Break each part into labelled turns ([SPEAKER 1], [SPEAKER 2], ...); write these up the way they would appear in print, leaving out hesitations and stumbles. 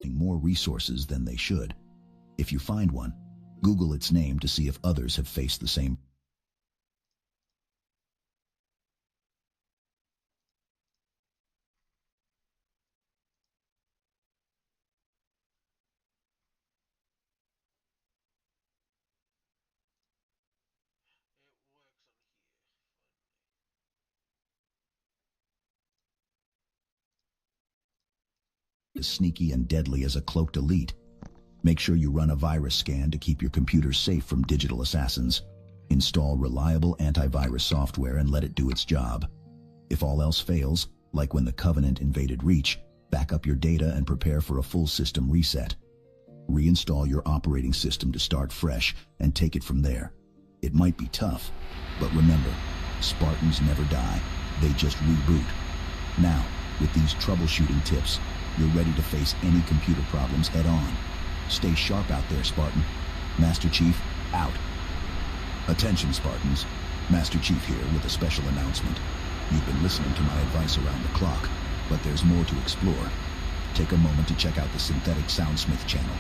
[SPEAKER 1] more resources than they should. If you find one, Google its name to see if others have faced the same.
[SPEAKER 2] It works on here,
[SPEAKER 1] As sneaky and deadly as a cloaked elite. Make sure you run a virus scan to keep your computer safe from digital assassins. Install reliable antivirus software and let it do its job. If all else fails, like when the Covenant invaded Reach, back up your data and prepare for a full system reset. Reinstall your operating system to start fresh and take it from there. It might be tough, but remember, Spartans never die, they just reboot. Now, with these troubleshooting tips, you're ready to face any computer problems head on. Stay sharp out there, Spartan. Master Chief, out. Attention, Spartans. Master Chief here with a special announcement. You've been listening to my advice around the clock, but there's more to explore. Take a moment to check out the Synthetic Soundsmith channel.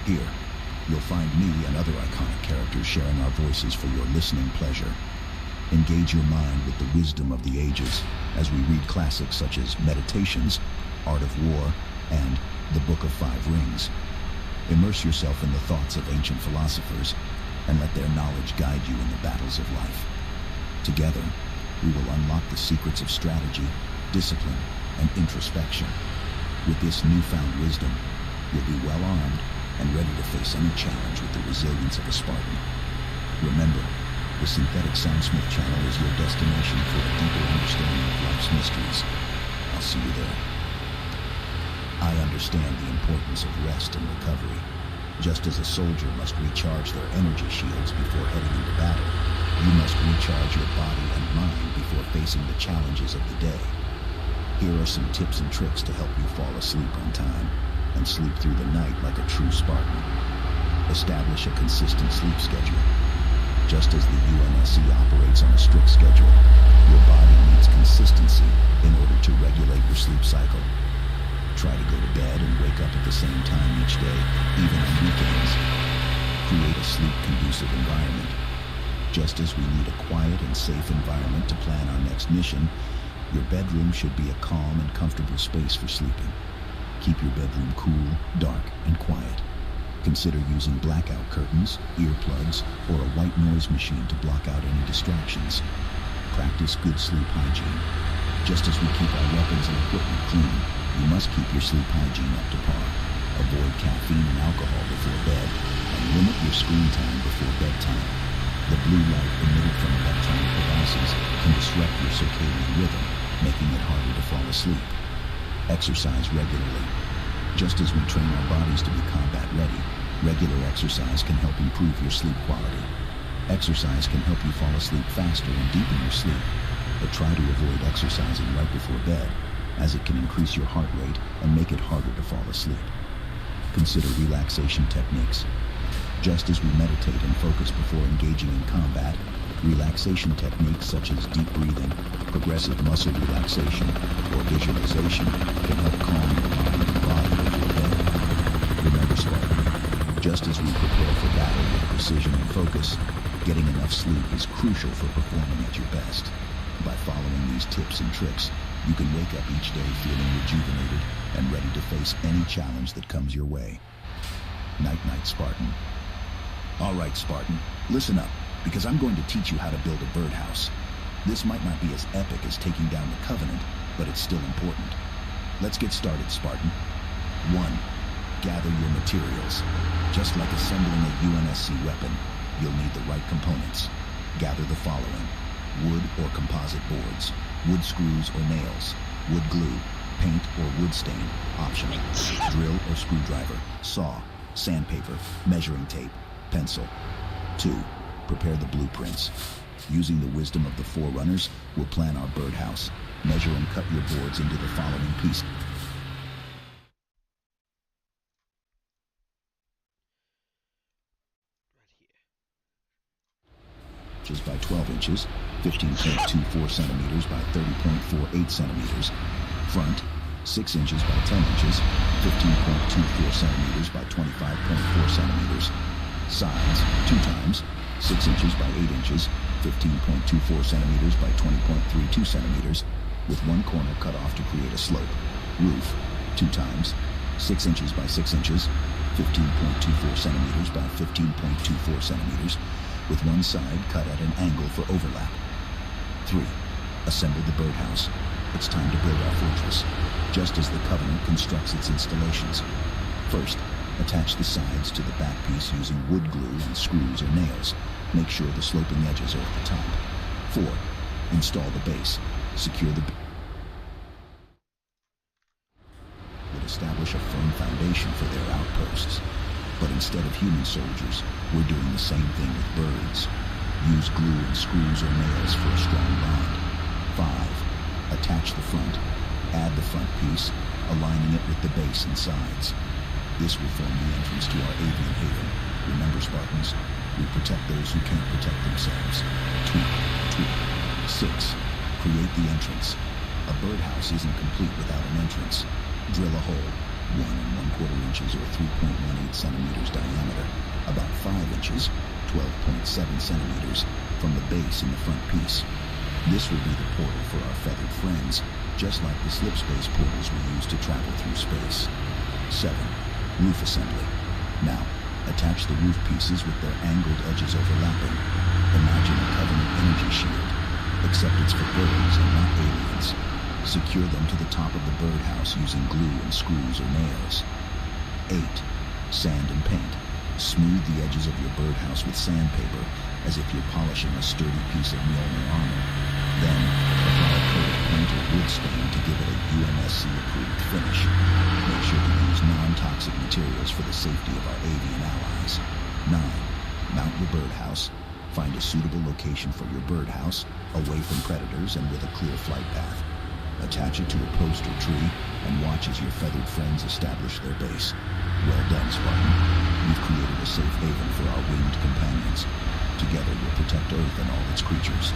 [SPEAKER 1] Here, you'll find me and other iconic characters sharing our voices for your listening pleasure. Engage your mind with the wisdom of the ages as we read classics such as Meditations, Art of War, and The Book of Five Rings. Immerse yourself in the thoughts of ancient philosophers and let their knowledge guide you in the battles of life. Together, we will unlock the secrets of strategy, discipline, and introspection. With this newfound wisdom, you'll be well armed and ready to face any challenge with the resilience of a Spartan. Remember, the Synthetic Soundsmith channel is your destination for a deeper understanding of life's mysteries. I'll see you there. I understand the importance of rest and recovery. Just as a soldier must recharge their energy shields before heading into battle, you must recharge your body and mind before facing the challenges of the day. Here are some tips and tricks to help you fall asleep on time and sleep through the night like a true Spartan. Establish a consistent sleep schedule. Just as the UNSC operates on a strict schedule, your body needs consistency in order to regulate your sleep cycle. Try to go to bed and wake up at the same time each day, even on weekends. Create a sleep-conducive environment. Just as we need a quiet and safe environment to plan our next mission, your bedroom should be a calm and comfortable space for sleeping. Keep your bedroom cool, dark, and quiet. Consider using blackout curtains, earplugs, or a white noise machine to block out any distractions. Practice good sleep hygiene. Just as we keep our weapons and equipment clean, you must keep your sleep hygiene up to par. Avoid caffeine and alcohol before bed, and limit your screen time before bedtime. The blue light emitted from electronic devices can disrupt your circadian rhythm, making it harder to fall asleep. Exercise regularly. Just as we train our bodies to be combat ready, regular exercise can help improve your sleep quality. Exercise can help you fall asleep faster and deepen your sleep, but try to avoid exercising right before bed, as it can increase your heart rate and make it harder to fall asleep. Consider relaxation techniques. Just as we meditate and focus before engaging in combat, relaxation techniques such as deep breathing, progressive muscle relaxation, or visualization can help calm your mind and body before bed. Remember, Spartan, just as we prepare for battle with precision and focus, getting enough sleep is crucial for performing at your best. By following these tips and tricks, you can wake up each day feeling rejuvenated and ready to face any challenge that comes your way. Night-night, Spartan. All right, Spartan, listen up, because I'm going to teach you how to build a birdhouse. This might not be as epic as taking down the Covenant, but it's still important. Let's get started, Spartan. 1. Gather your materials. Just like assembling a UNSC weapon, you'll need the right components. Gather the following: wood or composite boards, wood screws or nails, wood glue, paint or wood stain, optional, drill or screwdriver, saw, sandpaper, measuring tape, pencil. 2. Prepare the blueprints. Using the wisdom of the Forerunners, we'll plan our birdhouse. Measure and cut your boards into the following pieces.
[SPEAKER 2] right here.
[SPEAKER 1] Inches by 12 inches, 15.24 centimeters by 30.48 centimeters. Front, 6 inches by 10 inches, 15.24 centimeters by 25.4 centimeters. Sides, 2 times, 6 inches by 8 inches, 15.24 centimeters by 20.32 centimeters, with one corner cut off to create a slope. Roof, 2 times, 6 inches by 6 inches, 15.24 centimeters by 15.24 centimeters, with one side cut at an angle for overlap. 3. Assemble the birdhouse. It's time to build our fortress, just as the Covenant constructs its installations. First, attach the sides to the back piece using wood glue and screws or nails. Make sure the sloping edges are at the top. 4. Install the base. Secure the would establish a firm foundation for their outposts. But instead of human soldiers, we're doing the same thing with birds. Use glue and screws or nails for a strong bond. 5. Attach the front. Add the front piece, aligning it with the base and sides. This will form the entrance to our avian haven. Remember, Spartans, we protect those who can't protect themselves. Tweak, tweak. 6. Create the entrance. A birdhouse isn't complete without an entrance. Drill a hole, 1 1/4 inches or 3.18 centimeters diameter, about 5 inches, 12.7 centimeters, from the base in the front piece. This will be the portal for our feathered friends, just like the slip space portals we use to travel through space. 7. Roof assembly. Now, attach the roof pieces with their angled edges overlapping. Imagine a Covenant energy shield, except it's for birds and not aliens. Secure them to the top of the birdhouse using glue and screws or nails. 8. Sand and paint. Smooth the edges of your birdhouse with sandpaper, as if you're polishing a sturdy piece of Mjolnir armor. Then, apply a coat of paint or wood stain to give it a UNSC-approved finish. Make sure to use non-toxic materials for the safety of our avian allies. 9. Mount your birdhouse. Find a suitable location for your birdhouse, away from predators and with a clear flight path. Attach it to a post or tree, and watch as your feathered friends establish their base. Well done, Spartan. You've created a safe haven for our winged companions. Together we'll protect Earth and all its creatures.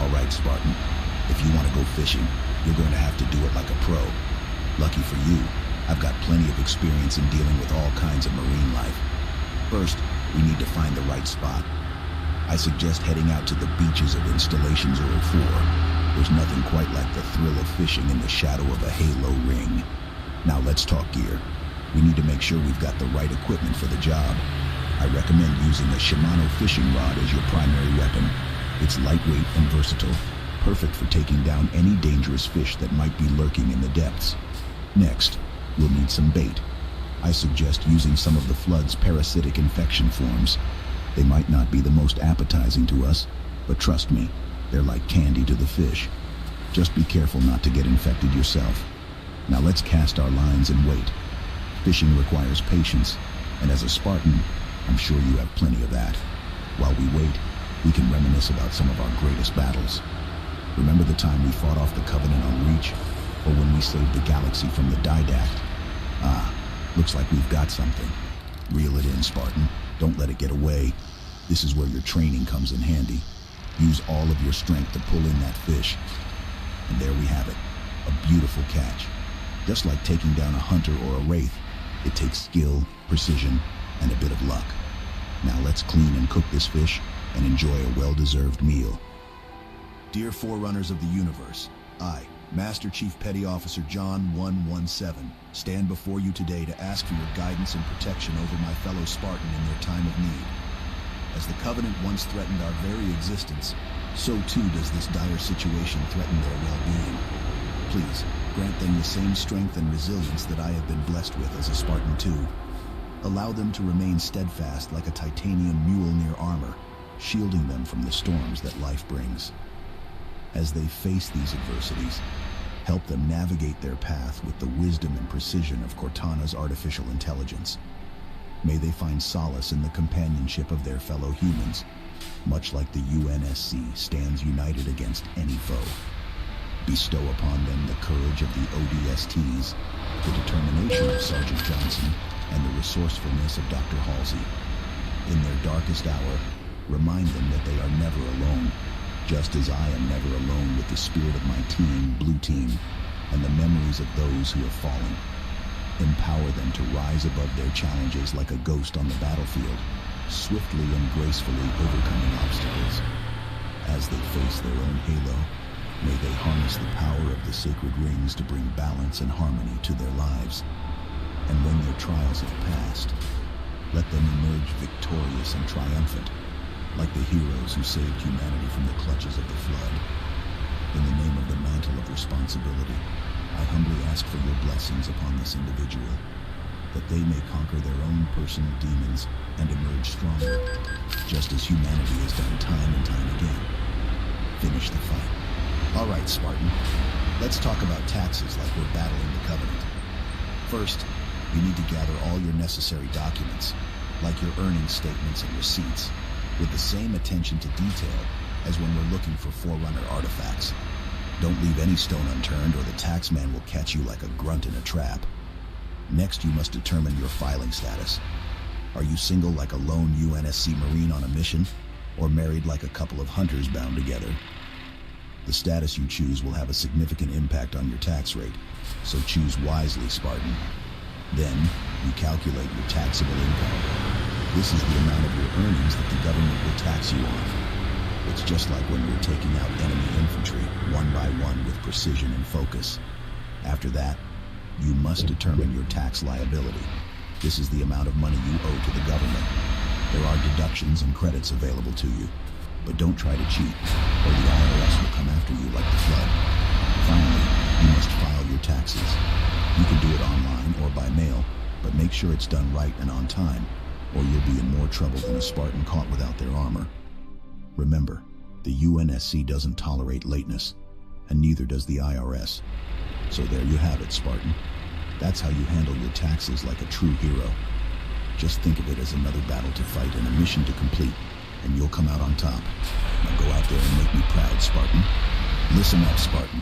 [SPEAKER 1] All right, Spartan. If you want to go fishing, you're going to have to do it like a pro. Lucky for you, I've got plenty of experience in dealing with all kinds of marine life. First, we need to find the right spot. I suggest heading out to the beaches of Installations 04. There's nothing quite like the thrill of fishing in the shadow of a halo ring. Now let's talk gear. We need to make sure we've got the right equipment for the job. I recommend using a Shimano fishing rod as your primary weapon. It's lightweight and versatile, perfect for taking down any dangerous fish that might be lurking in the depths. Next, we'll need some bait. I suggest using some of the flood's parasitic infection forms. They might not be the most appetizing to us, but trust me, they're like candy to the fish. Just be careful not to get infected yourself. Now let's cast our lines and wait. Fishing requires patience, and as a Spartan, I'm sure you have plenty of that. While we wait, we can reminisce about some of our greatest battles. Remember the time we fought off the Covenant on Reach? Or when we saved the galaxy from the Didact? Ah, looks like we've got something. Reel it in, Spartan. Don't let it get away. This is where your training comes in handy. Use all of your strength to pull in that fish. And there we have it. A beautiful catch. Just like taking down a hunter or a wraith, it takes skill, precision, and a bit of luck. Now let's clean and cook this fish and enjoy a well-deserved meal. Dear Forerunners of the Universe, I, Master Chief Petty Officer John 117, stand before you today to ask for your guidance and protection over my fellow Spartan in their time of need. As the Covenant once threatened our very existence, so too does this dire situation threaten their well-being. Please, grant them the same strength and resilience that I have been blessed with as a Spartan too. Allow them to remain steadfast like a titanium Mjolnir armor, shielding them from the storms that life brings. As they face these adversities, help them navigate their path with the wisdom and precision of Cortana's artificial intelligence. May they find solace in the companionship of their fellow humans, much like the UNSC stands united against any foe. Bestow upon them the courage of the ODSTs, the determination of Sergeant Johnson, and the resourcefulness of Dr. Halsey. In their darkest hour, remind them that they are never alone, just as I am never alone with the spirit of my team, Blue Team. and the memories of those who have fallen. Empower them to rise above their challenges like a ghost on the battlefield, swiftly and gracefully overcoming obstacles. As they face their own halo, may they harness the power of the sacred rings to bring balance and harmony to their lives. And when their trials have passed, let them emerge victorious and triumphant, like the heroes who saved humanity from the clutches of the flood. In the name of the mantle of responsibility, I humbly ask for your blessings upon this individual, that they may conquer their own personal demons and emerge stronger, just as humanity has done time and time again. Finish the fight. All right, Spartan, let's talk about taxes like we're battling the Covenant. First, you need to gather all your necessary documents, like your earnings statements and receipts, with the same attention to detail as when we're looking for Forerunner artifacts. Don't leave any stone unturned or the taxman will catch you like a grunt in a trap. Next, you must determine your filing status. Are you single like a lone UNSC Marine on a mission, or married like a couple of hunters bound together? The status you choose will have a significant impact on your tax rate, so choose wisely, Spartan. Then, you calculate your taxable income. This is the amount of your earnings that the government will tax you on. It's just like when we're taking out enemy infantry, one by one with precision and focus. After that, you must determine your tax liability. This is the amount of money you owe to the government. There are deductions and credits available to you, but don't try to cheat, or the IRS will come after you like the flood. Finally, you must file your taxes. You can do it online or by mail, but make sure it's done right and on time, or you'll be in more trouble than a Spartan caught without their armor. Remember, the UNSC doesn't tolerate lateness, and neither does the IRS. So there you have it, Spartan. That's how you handle your taxes like a true hero. Just think of it as another battle to fight and a mission to complete, and you'll come out on top. Now go out there and make me proud, Spartan. Listen up, Spartan.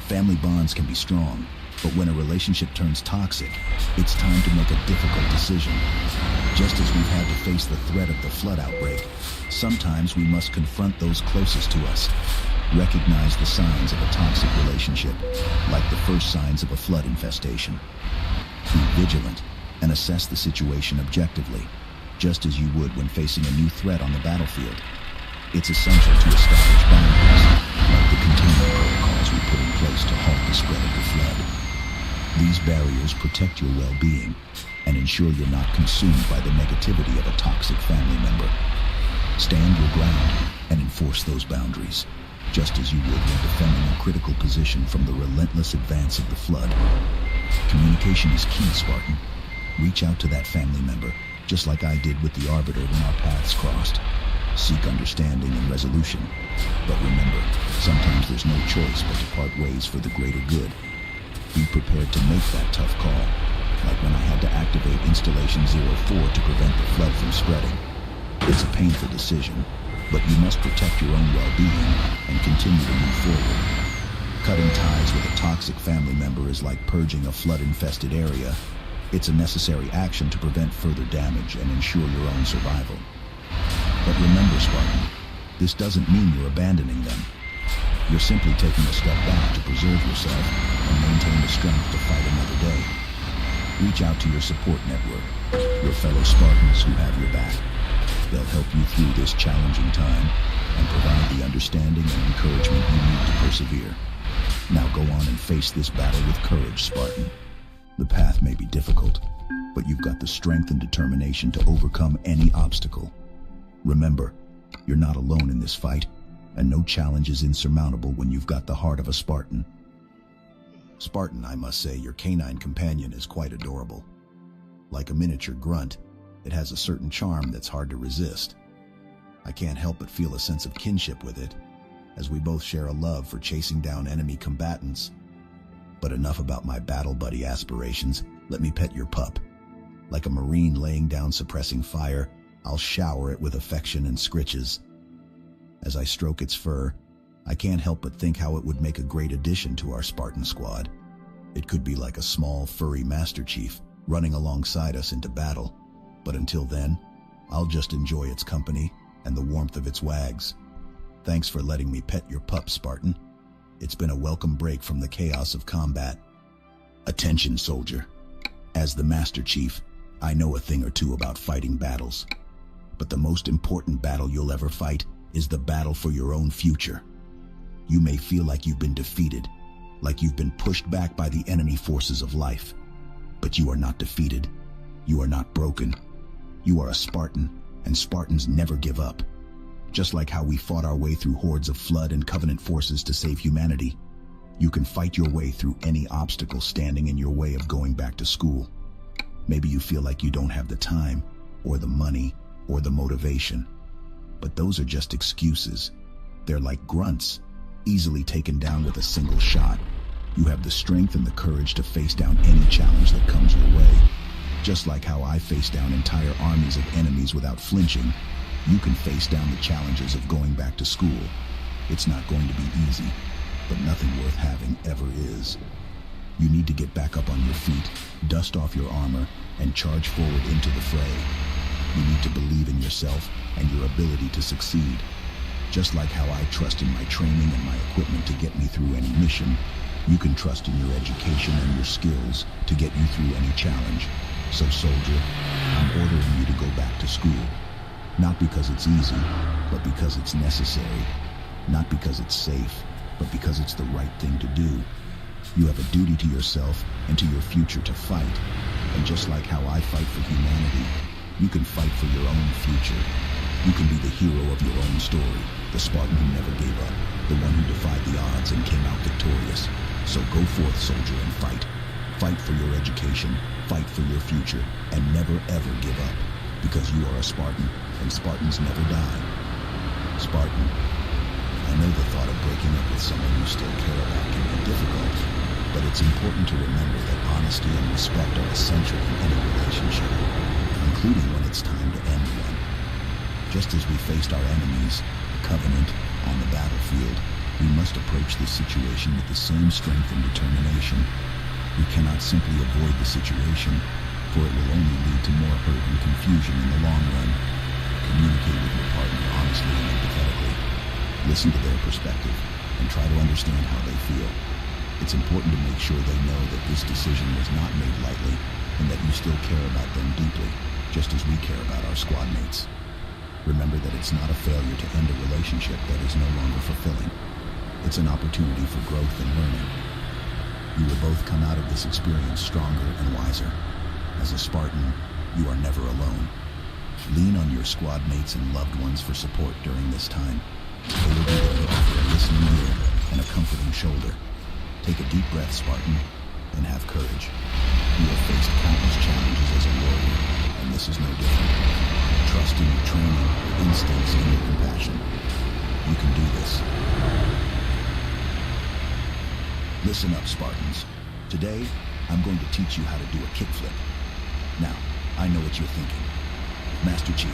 [SPEAKER 1] Family bonds can be strong, but when a relationship turns toxic, it's time to make a difficult decision. Just as we've had to face the threat of the flood outbreak, sometimes we must confront those closest to us. Recognize the signs of a toxic relationship, like the first signs of a flood infestation. Be vigilant and assess the situation objectively, just as you would when facing a new threat on the battlefield. It's essential to establish boundaries, like the containment protocols we put in place to halt the spread of the flood. These barriers protect your well-being and ensure you're not consumed by the negativity of a toxic family member. Stand your ground and enforce those boundaries, just as you would when defending a critical position from the relentless advance of the flood. Communication is key, Spartan. Reach out to that family member, just like I did with the Arbiter when our paths crossed. Seek understanding and resolution. But remember, sometimes there's no choice but to part ways for the greater good. Be prepared to make that tough call, like when I had to activate Installation 04 to prevent the flood from spreading. It's a painful decision, but you must protect your own well-being and continue to move forward. Cutting ties with a toxic family member is like purging a flood-infested area. It's a necessary action to prevent further damage and ensure your own survival. But remember, Spartan, this doesn't mean you're abandoning them. You're simply taking a step back to preserve yourself and maintain the strength to fight another day. Reach out to your support network, your fellow Spartans who have your back. They'll help you through this challenging time and provide the understanding and encouragement you need to persevere. Now go on and face this battle with courage, Spartan. The path may be difficult, but you've got the strength and determination to overcome any obstacle. Remember, you're not alone in this fight, and no challenge is insurmountable when you've got the heart of a Spartan. Spartan, I must say, your canine companion is quite adorable. Like a miniature grunt, it has a certain charm that's hard to resist. I can't help but feel a sense of kinship with it, as we both share a love for chasing down enemy combatants. But enough about my battle buddy aspirations. Let me pet your pup. Like a Marine laying down suppressing fire, I'll shower it with affection and scritches. As I stroke its fur, I can't help but think how it would make a great addition to our Spartan squad. It could be like a small, furry Master Chief running alongside us into battle. But until then, I'll just enjoy its company and the warmth of its wags. Thanks for letting me pet your pup, Spartan. It's been a welcome break from the chaos of combat. Attention, soldier. As the Master Chief, I know a thing or two about fighting battles. But the most important battle you'll ever fight is the battle for your own future. You may feel like you've been defeated, like you've been pushed back by the enemy forces of life. But you are not defeated. You are not broken. You are a Spartan, and Spartans never give up. Just like how we fought our way through hordes of Flood and Covenant forces to save humanity, you can fight your way through any obstacle standing in your way of going back to school. Maybe you feel like you don't have the time, or the money, or the motivation. But those are just excuses. They're like grunts, easily taken down with a single shot. You have the strength and the courage to face down any challenge that comes your way. Just like how I face down entire armies of enemies without flinching, you can face down the challenges of going back to school. It's not going to be easy, but nothing worth having ever is. You need to get back up on your feet, dust off your armor, and charge forward into the fray. You need to believe in yourself and your ability to succeed. Just like how I trust in my training and my equipment to get me through any mission, you can trust in your education and your skills to get you through any challenge. So soldier, I'm ordering you to go back to school. Not because it's easy, but because it's necessary. Not because it's safe, but because it's the right thing to do. You have a duty to yourself and to your future to fight. And just like how I fight for humanity, you can fight for your own future. You can be the hero of your own story, the Spartan who never gave up, the one who defied the odds and came out victorious. So go forth, soldier, and fight. Fight for your education, fight for your future, and never ever give up. Because you are a Spartan, and Spartans never die. Spartan, I know the thought of breaking up with someone you still care about can be difficult, but it's important to remember that honesty and respect are essential in any relationship, including when it's time to end one. Just as we faced our enemies, the Covenant, on the battlefield, we must approach this situation with the same strength and determination. We cannot simply avoid the situation, for it will only lead to more hurt and confusion in the long run. Communicate with your partner honestly and empathetically. Listen to their perspective and try to understand how they feel. It's important to make sure they know that this decision was not made lightly and that you still care about them deeply, just as we care about our squad mates. Remember that it's not a failure to end a relationship that is no longer fulfilling. It's an opportunity for growth and learning. You will both come out of this experience stronger and wiser. As a Spartan, you are never alone. Lean on your squad mates and loved ones for support during this time. They will be there to offer a listening ear and a comforting shoulder. Take a deep breath, Spartan, and have courage. You have faced countless challenges as a warrior, and this is no different. Trust in your training, your instincts, and your compassion. You can do this. Listen up, Spartans. Today, I'm going to teach you how to do a kickflip. Now, I know what you're thinking. Master Chief,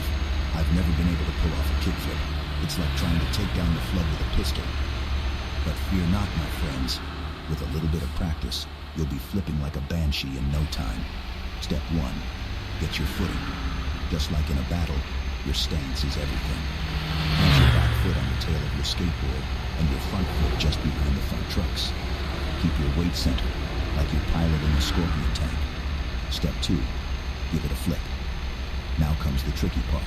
[SPEAKER 1] I've never been able to pull off a kickflip. It's like trying to take down the Flood with a pistol. But fear not, my friends. With a little bit of practice, you'll be flipping like a banshee in no time. Step 1, get your footing. Just like in a battle, your stance is everything. Plant your back foot on the tail of your skateboard and your front foot just behind the front trucks. Keep your weight center, like you're piloting a Scorpion tank. Step 2, give it a flick. Now comes the tricky part.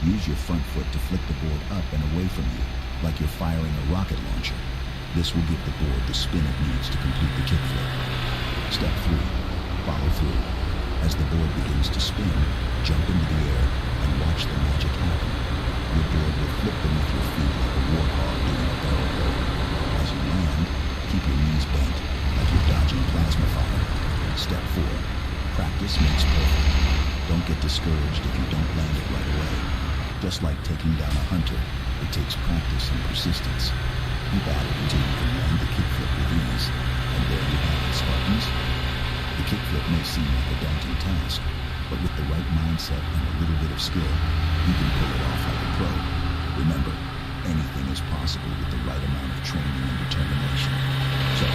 [SPEAKER 1] Use your front foot to flick the board up and away from you, like you're firing a rocket launcher. This will give the board the spin it needs to complete the kickflip. Step 3, follow through. As the board begins to spin, jump into the air and watch the magic happen. Your board will flip beneath your feet like a warthog doing a barrel roll. As you land, keep your knees bent, like you're dodging plasma fire. Step 4, practice makes perfect. Don't get discouraged if you don't land it right away. Just like taking down a hunter, it takes practice and persistence. Keep at it until you can land the kickflip with ease. And there you have it, Spartans. The kickflip may seem like a daunting task, but with the right mindset and a little bit of skill, you can pull it off like a pro. Remember, anything is possible with the right amount of training and determination. So,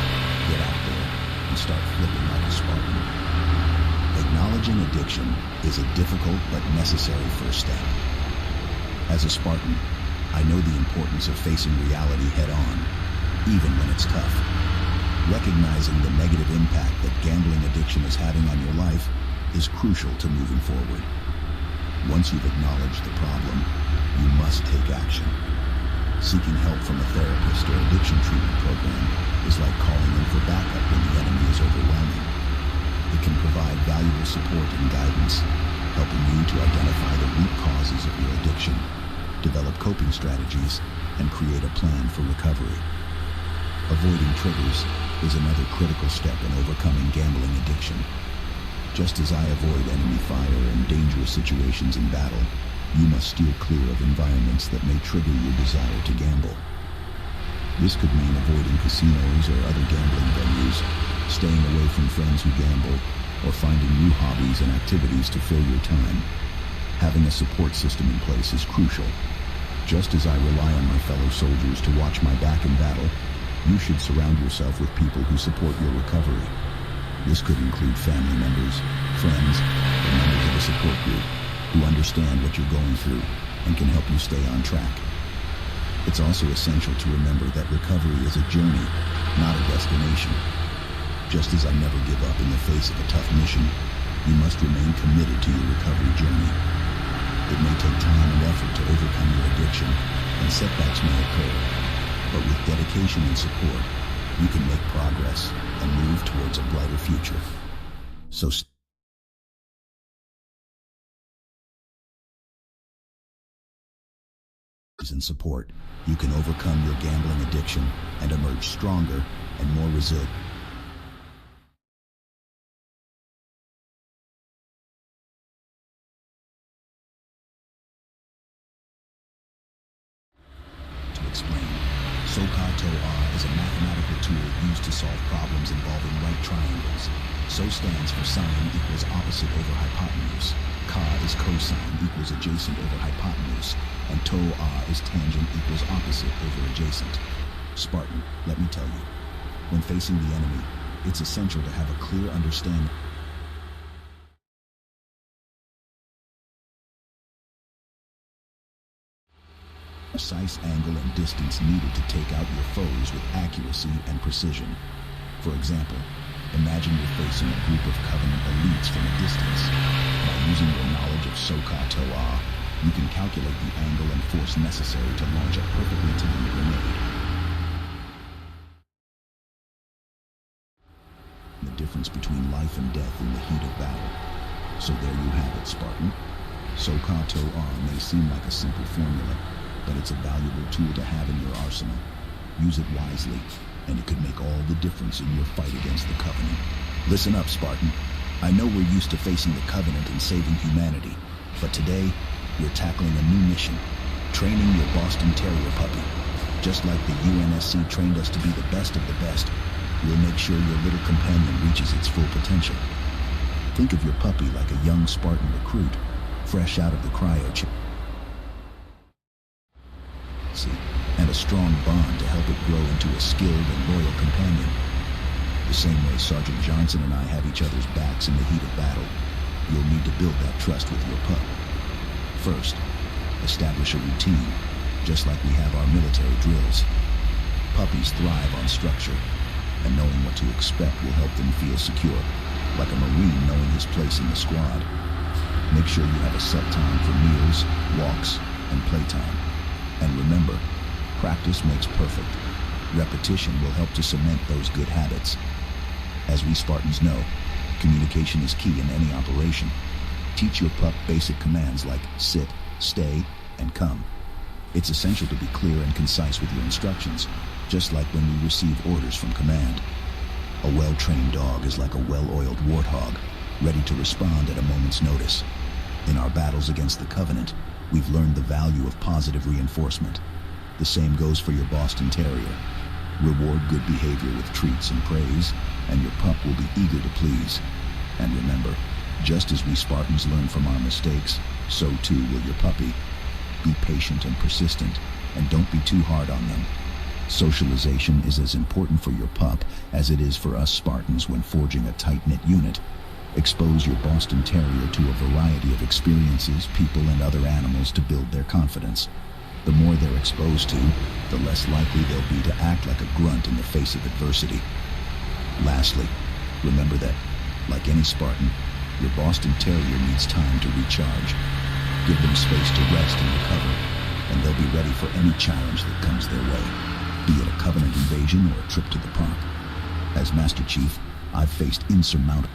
[SPEAKER 1] get out there and start flipping like a Spartan. Acknowledging addiction is a difficult but necessary first step. As a Spartan, I know the importance of facing reality head-on. even when it's tough. Recognizing the negative impact that gambling addiction is having on your life is crucial to moving forward. Once you've acknowledged the problem, you must take action. Seeking help from a therapist or addiction treatment program is like calling in for backup when the enemy is overwhelming. It can provide valuable support and guidance, helping you to identify the root causes of your addiction, develop coping strategies, and create a plan for recovery. Avoiding triggers is another critical step in overcoming gambling addiction. Just as I avoid enemy fire and dangerous situations in battle, you must steer clear of environments that may trigger your desire to gamble. This could mean avoiding casinos or other gambling venues, staying away from friends who gamble, or finding new hobbies and activities to fill your time. Having a support system in place is crucial. Just as I rely on my fellow soldiers to watch my back in battle, you should surround yourself with people who support your recovery. This could include family members, friends, or members of a support group who understand what you're going through and can help you stay on track. It's also essential to remember that recovery is a journey, not a destination. Just as I never give up in the face of a tough mission, you must remain committed to your recovery journey. It may take time and effort to overcome your addiction, and setbacks may occur, but with dedication and support, you can make progress and move towards a brighter future. So and support, you can overcome your gambling addiction and emerge stronger and more resilient. To explain, SOHCAHTOA is a mathematical tool used to solve problems involving right triangles. SO stands for sine equals opposite over hypotenuse. Ka is cosine equals adjacent over hypotenuse. And TOA is tangent equals opposite over adjacent. Spartan, let me tell you, when facing the enemy, it's essential to have a clear understanding precise angle and distance needed to take out your foes with accuracy and precision. For example, imagine you're facing a group of Covenant elites from a distance. By using your knowledge of SOHCAHTOA, you can calculate the angle and force necessary to launch a perfectly timed grenade. The difference between life and death in the heat of battle. So there you have it, Spartan. SOHCAHTOA may seem like a simple formula, but it's a valuable tool to have in your arsenal. Use it wisely, and it could make all the difference in your fight against the Covenant. Listen up, Spartan. I know we're used to facing the Covenant and saving humanity, but today, we're tackling a new mission, training your Boston Terrier puppy. Just like the UNSC trained us to be the best of the best, we'll make sure your little companion reaches its full potential. Think of your puppy like a young Spartan recruit, fresh out of the cryo chamber, and a strong bond to help it grow into a skilled and loyal companion. The same way Sergeant Johnson and I have each other's backs in the heat of battle, you'll need to build that trust with your pup. First, establish a routine, just like we have our military drills. Puppies thrive on structure, and knowing what to expect will help them feel secure, like a Marine knowing his place in the squad. Make sure you have a set time for meals, walks, and playtime. And remember, practice makes perfect. Repetition will help to cement those good habits. As we Spartans know, communication is key in any operation. Teach your pup basic commands like sit, stay, and come. It's essential to be clear and concise with your instructions, just like when we receive orders from command. A well-trained dog is like a well-oiled warthog, ready to respond at a moment's notice. In our battles against the Covenant, we've learned the value of positive reinforcement. The same goes for your Boston Terrier. Reward good behavior with treats and praise, and your pup will be eager to please. And remember, just as we Spartans learn from our mistakes, so too will your puppy. Be patient and persistent, and don't be too hard on them. Socialization is as important for your pup as it is for us Spartans when forging a tight-knit unit. Expose your Boston Terrier to a variety of experiences, people, and other animals to build their confidence. The more they're exposed to, the less likely they'll be to act like a grunt in the face of adversity. Lastly, remember that, like any Spartan, your Boston Terrier needs time to recharge. Give them space to rest and recover, and they'll be ready for any challenge that comes their way, be it a Covenant invasion or a trip to the park. As Master Chief, I've faced insurmountable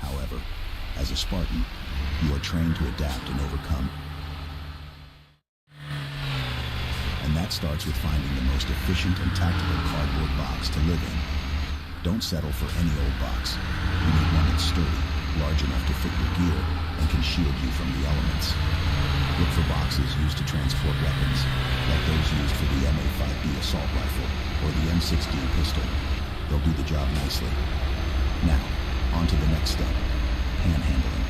[SPEAKER 1] However, as a Spartan, you are trained to adapt and overcome. And that starts with finding the most efficient and tactical cardboard box to live in. Don't settle for any old box. You need one that's sturdy, large enough to fit your gear, and can shield you from the elements. Look for boxes used to transport weapons, like those used for the MA-5B assault rifle or the M16 pistol. They'll do the job nicely. Now, on to the next step, panhandling.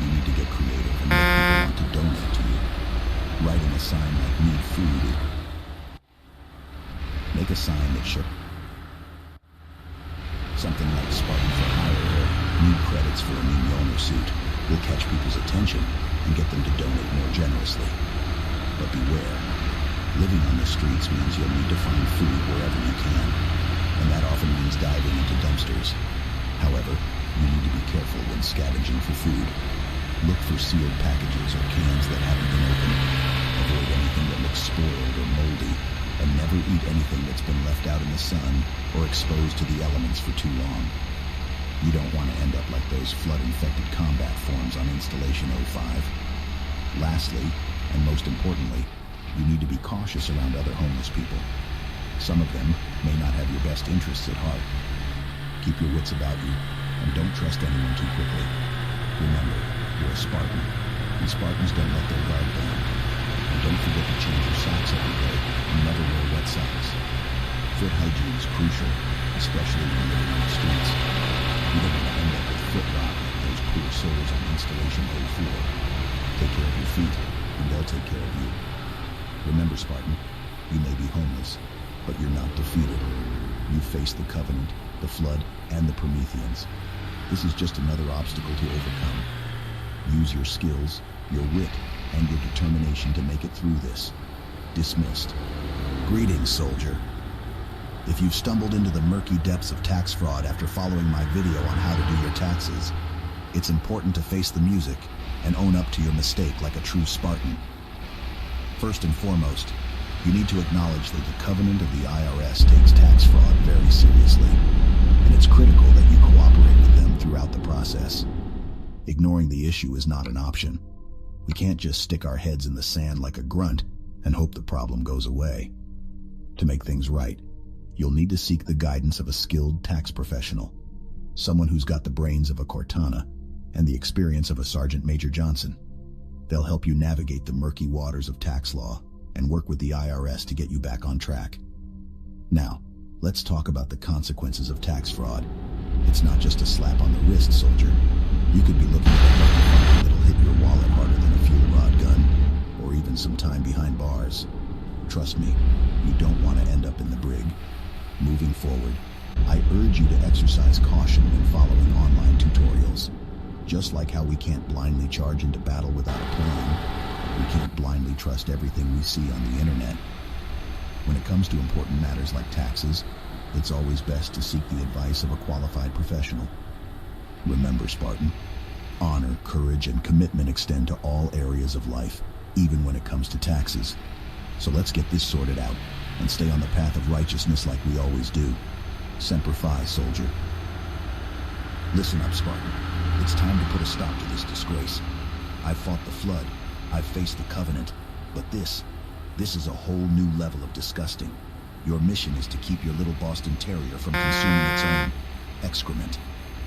[SPEAKER 1] You need to get creative and make people want to donate to you. Writing a sign like "Need Food." Make a sign that shows something like "Spartan for Hire" or "Need credits for a new Mjolnir suit" will catch people's attention and get them to donate more generously. But beware, living on the streets means you'll need to find food wherever you can, and that often means diving into dumpsters. However, you need to be careful when scavenging for food. Look for sealed packages or cans that haven't been opened. Avoid anything that looks spoiled or moldy, and never eat anything that's been left out in the sun or exposed to the elements for too long. You don't want to end up like those flood-infected combat forms on Installation 05. Lastly, and most importantly, you need to be cautious around other homeless people. Some of them may not have your best interests at heart. Keep your wits about you, and don't trust anyone too quickly. Remember, you're a Spartan, and Spartans don't let their guard down. And don't forget to change your socks every day, and never wear wet socks. Foot hygiene is crucial, especially when living on the streets. You don't want to end up with foot rot like those poor souls on Installation 04. Take care of your feet, and they'll take care of you. Remember, Spartan, you may be homeless, but you're not defeated. You faced the Covenant, the Flood, and the Prometheans. This is just another obstacle to overcome. Use your skills, your wit, and your determination to make it through this. Dismissed. Greetings, soldier. If you've stumbled into the murky depths of tax fraud after following my video on how to do your taxes, it's important to face the music and own up to your mistake like a true Spartan. First and foremost, you need to acknowledge that the Covenant of the IRS takes tax fraud very seriously, and it's critical that you cooperate with them throughout the process. Ignoring the issue is not an option. We can't just stick our heads in the sand like a grunt and hope the problem goes away. To make things right, you'll need to seek the guidance of a skilled tax professional, someone who's got the brains of a Cortana and the experience of a Sergeant Major Johnson. They'll help you navigate the murky waters of tax law and work with the IRS to get you back on track. Now, let's talk about the consequences of tax fraud. It's not just a slap on the wrist, soldier. You could be looking at a fine that'll hit your wallet harder than a fuel rod gun, or even some time behind bars. Trust me, you don't want to end up in the brig. Moving forward, I urge you to exercise caution when following online tutorials. Just like how we can't blindly charge into battle without a plan, we can't blindly trust everything we see on the internet. When it comes to important matters like taxes, it's always best to seek the advice of a qualified professional. Remember, Spartan, honor, courage, and commitment extend to all areas of life, even when it comes to taxes. So let's get this sorted out and stay on the path of righteousness like we always do. Semper Fi, soldier. Listen up, Spartan. It's time to put a stop to this disgrace. I've fought the Flood, I've faced the Covenant, but this is a whole new level of disgusting. Your mission is to keep your little Boston Terrier from consuming its own excrement.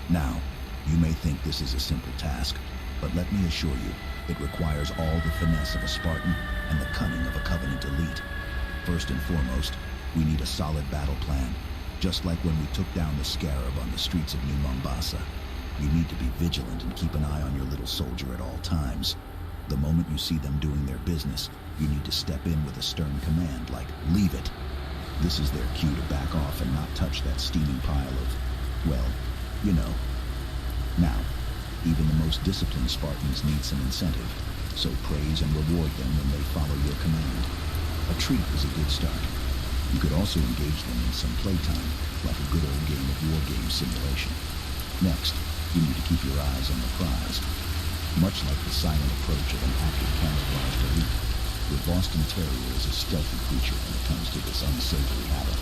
[SPEAKER 1] Now, you may think this is a simple task, but let me assure you, it requires all the finesse of a Spartan and the cunning of a Covenant elite. First and foremost, we need a solid battle plan, just like when we took down the Scarab on the streets of New Mombasa. You need to be vigilant and keep an eye on your little soldier at all times. The moment you see them doing their business, you need to step in with a stern command like, "Leave it." This is their cue to back off and not touch that steaming pile of, well, you know. Now, even the most disciplined Spartans need some incentive, so praise and reward them when they follow your command. A treat is a good start. You could also engage them in some playtime, like a good old game of war game simulation. Next, you need to keep your eyes on the prize. Much like the silent approach of an active camouflaged elite, your Boston Terrier is a stealthy creature when it comes to this unsavory habit.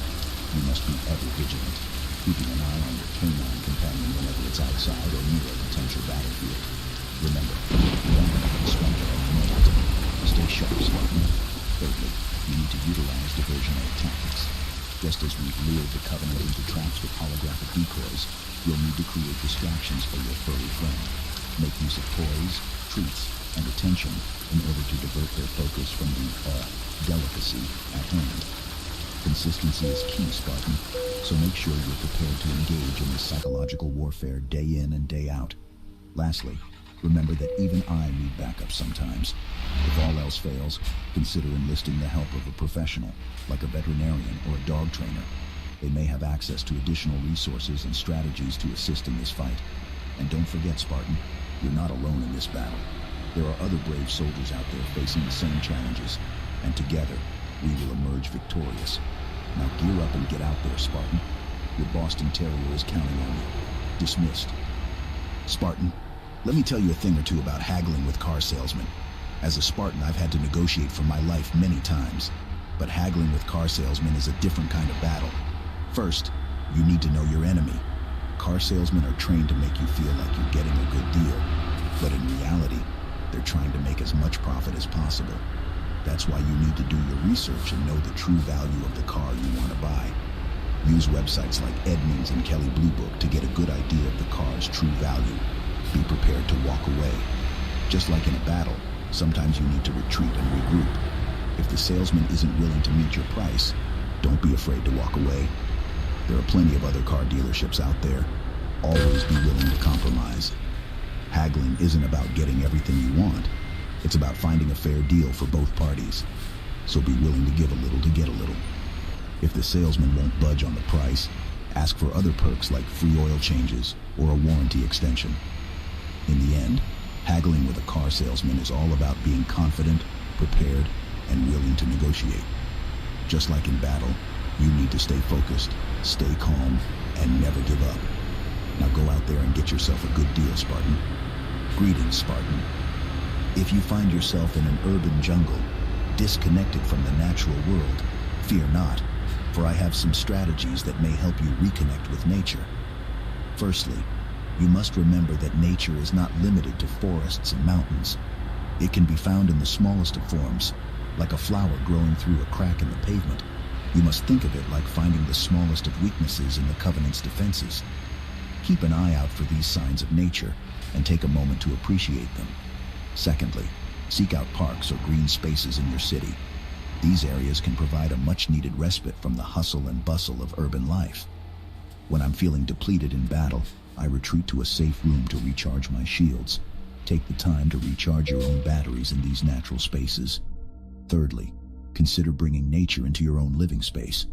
[SPEAKER 1] You must be ever vigilant, keeping an eye on your canine companion whenever it's outside or near a potential battlefield. Remember, you don't have to spend your own moment. Stay sharp, Spartan. Thirdly, you need to utilize diversionary tactics. Just as we've lured the Covenant into traps with holographic decoys, you'll need to create distractions for your furry friend. Make use of toys, treats, and attention in order to divert their focus from the delicacy at hand. Consistency is key, Spartan, so make sure you're prepared to engage in this psychological warfare day in and day out. Lastly, remember that even I need backup sometimes. If all else fails, consider enlisting the help of a professional, like a veterinarian or a dog trainer. They may have access to additional resources and strategies to assist in this fight. And don't forget, Spartan, you're not alone in this battle. There are other brave soldiers out there facing the same challenges, and together, we will emerge victorious. Now gear up and get out there, Spartan. Your Boston Terrier is counting on you. Dismissed. Spartan, let me tell you a thing or two about haggling with car salesmen. As a Spartan, I've had to negotiate for my life many times, but haggling with car salesmen is a different kind of battle. First, you need to know your enemy. Car salesmen are trained to make you feel like you're getting a good deal, but in reality, they're trying to make as much profit as possible. That's why you need to do your research and know the true value of the car you want to buy. Use websites like Edmunds and Kelley Blue Book to get a good idea of the car's true value. Be prepared to walk away. Just like in a battle, sometimes you need to retreat and regroup. If the salesman isn't willing to meet your price, don't be afraid to walk away. There are plenty of other car dealerships out there. Always be willing to compromise. Haggling isn't about getting everything you want. It's about finding a fair deal for both parties. So be willing to give a little to get a little. If the salesman won't budge on the price, ask for other perks like free oil changes or a warranty extension. In the end, haggling with a car salesman is all about being confident, prepared, and willing to negotiate. Just like in battle, you need to stay focused, stay calm, and never give up. Now go out there and get yourself a good deal, Spartan. Greetings, Spartan. If you find yourself in an urban jungle, disconnected from the natural world, fear not, for I have some strategies that may help you reconnect with nature. Firstly, you must remember that nature is not limited to forests and mountains. It can be found in the smallest of forms, like a flower growing through a crack in the pavement. You must think of it like finding the smallest of weaknesses in the Covenant's defenses. Keep an eye out for these signs of nature and take a moment to appreciate them. Secondly, seek out parks or green spaces in your city. These areas can provide a much-needed respite from the hustle and bustle of urban life. When I'm feeling depleted in battle, I retreat to a safe room to recharge my shields. Take the time to recharge your own batteries in these natural spaces. Thirdly, consider bringing nature into your own living space.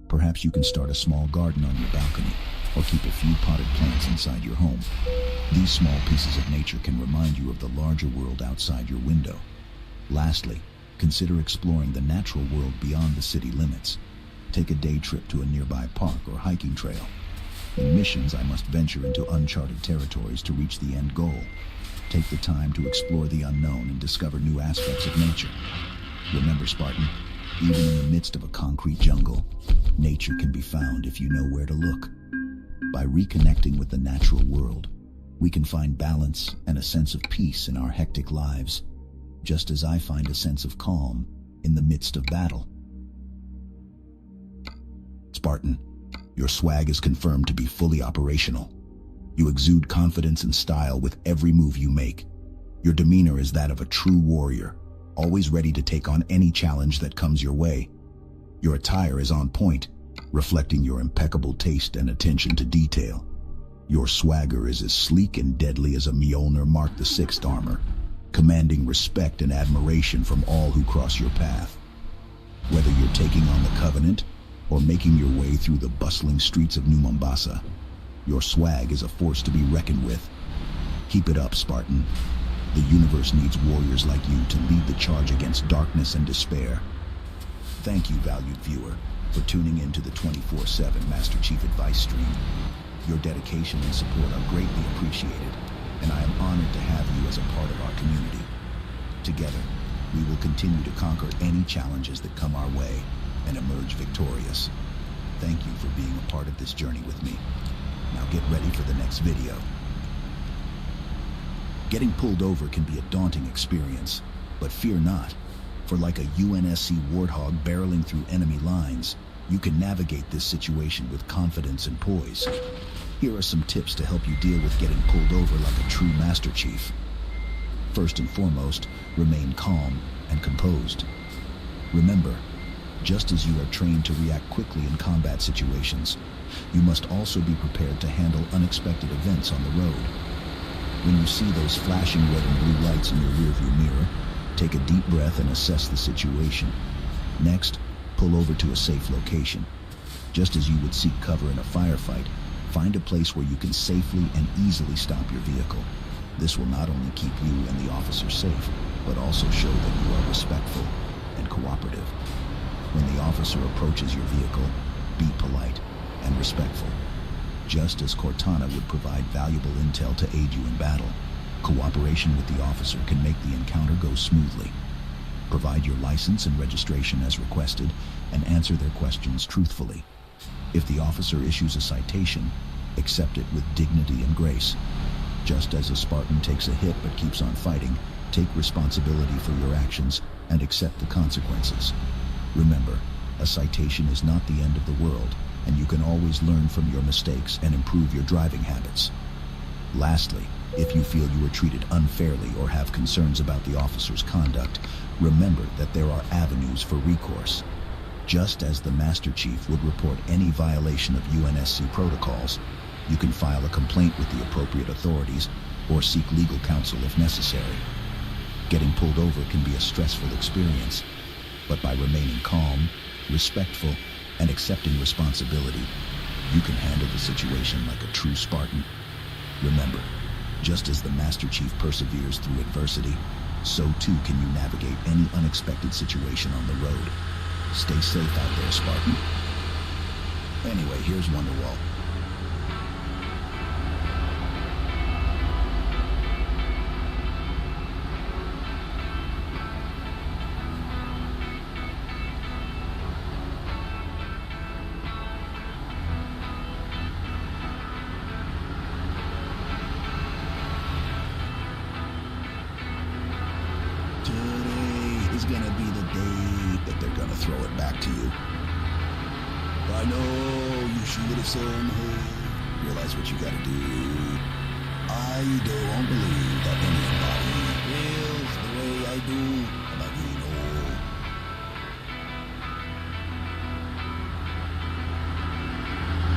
[SPEAKER 1] Perhaps you can start a small garden on your balcony, or keep a few potted plants inside your home. These small pieces of nature can remind you of the larger world outside your window. Lastly, consider exploring the natural world beyond the city limits. Take a day trip to a nearby park or hiking trail. In missions, I must venture into uncharted territories to reach the end goal. Take the time to explore the unknown and discover new aspects of nature. Remember, Spartan, even in the midst of a concrete jungle, nature can be found if you know where to look. By reconnecting with the natural world, we can find balance and a sense of peace in our hectic lives, just as I find a sense of calm in the midst of battle. Spartan, your swag is confirmed to be fully operational. You exude confidence and style with every move you make. Your demeanor is that of a true warrior, always ready to take on any challenge that comes your way. Your attire is on point, reflecting your impeccable taste and attention to detail. Your swagger is as sleek and deadly as a Mjolnir Mark VI armor, commanding respect and admiration from all who cross your path. Whether you're taking on the Covenant or making your way through the bustling streets of New Mombasa, your swag is a force to be reckoned with. Keep it up, Spartan. The universe needs warriors like you to lead the charge against darkness and despair. Thank you, valued viewer, for tuning in to the 24/7 Master Chief Advice stream. Your dedication and support are greatly appreciated, and I am honored to have you as a part of our community. Together, we will continue to conquer any challenges that come our way and emerge victorious. Thank you for being a part of this journey with me. Now get ready for the next video. Getting pulled over can be a daunting experience, but fear not, for like a UNSC Warthog barreling through enemy lines, you can navigate this situation with confidence and poise. Here are some tips to help you deal with getting pulled over like a true Master Chief. First and foremost, remain calm and composed. Remember, just as you are trained to react quickly in combat situations, you must also be prepared to handle unexpected events on the road. When you see those flashing red and blue lights in your rearview mirror, take a deep breath and assess the situation. Next, pull over to a safe location. Just as you would seek cover in a firefight, find a place where you can safely and easily stop your vehicle. This will not only keep you and the officer safe, but also show that you are respectful and cooperative. When the officer approaches your vehicle, be polite and respectful. Just as Cortana would provide valuable intel to aid you in battle, cooperation with the officer can make the encounter go smoothly. Provide your license and registration as requested, and answer their questions truthfully. If the officer issues a citation, accept it with dignity and grace. Just as a Spartan takes a hit but keeps on fighting, take responsibility for your actions and accept the consequences. Remember, a citation is not the end of the world, and you can always learn from your mistakes and improve your driving habits. Lastly, if you feel you were treated unfairly or have concerns about the officer's conduct, remember that there are avenues for recourse. Just as the Master Chief would report any violation of UNSC protocols, you can file a complaint with the appropriate authorities or seek legal counsel if necessary. Getting pulled over can be a stressful experience, but by remaining calm, respectful, and accepting responsibility, you can handle the situation like a true Spartan. Remember, just as the Master Chief perseveres through adversity, so too can you navigate any unexpected situation on the road. Stay safe out there, Spartan. Anyway, here's Wonderwall. Today is gonna be the day that they're gonna throw it back to you. I know you should have said, hey, realize what you gotta do. I don't believe that anybody feels the way I do about you, know.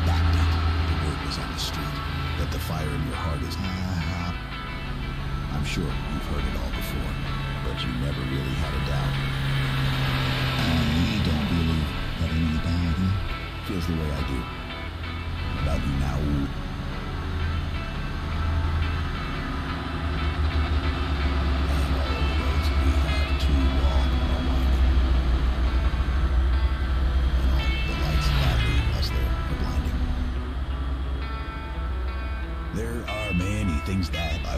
[SPEAKER 1] Backbeat, the word was on the street, but the fire in your heart is, I'm sure you've heard it all before, but you never really had a doubt. I don't believe that anybody feels the way I do about you now. And all the roads we have too long are winding. And all the lights that lead us there are blinding. There are many things that I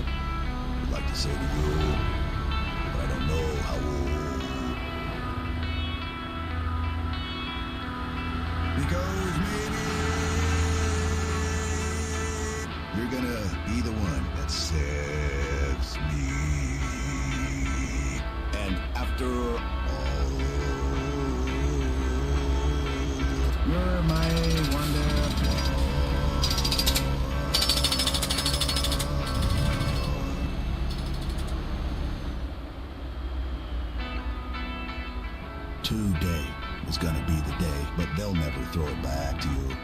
[SPEAKER 1] would like to say to you, but I don't know how. Because maybe you're gonna be the one that saves me. And after all, you're my wonderful. Today is gonna be the day, but they'll never throw it back to you.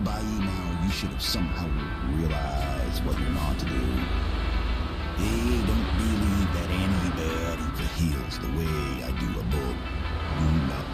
[SPEAKER 1] By now, you should have somehow realized what you're not to do. They don't believe that anybody feels the way I do about you now.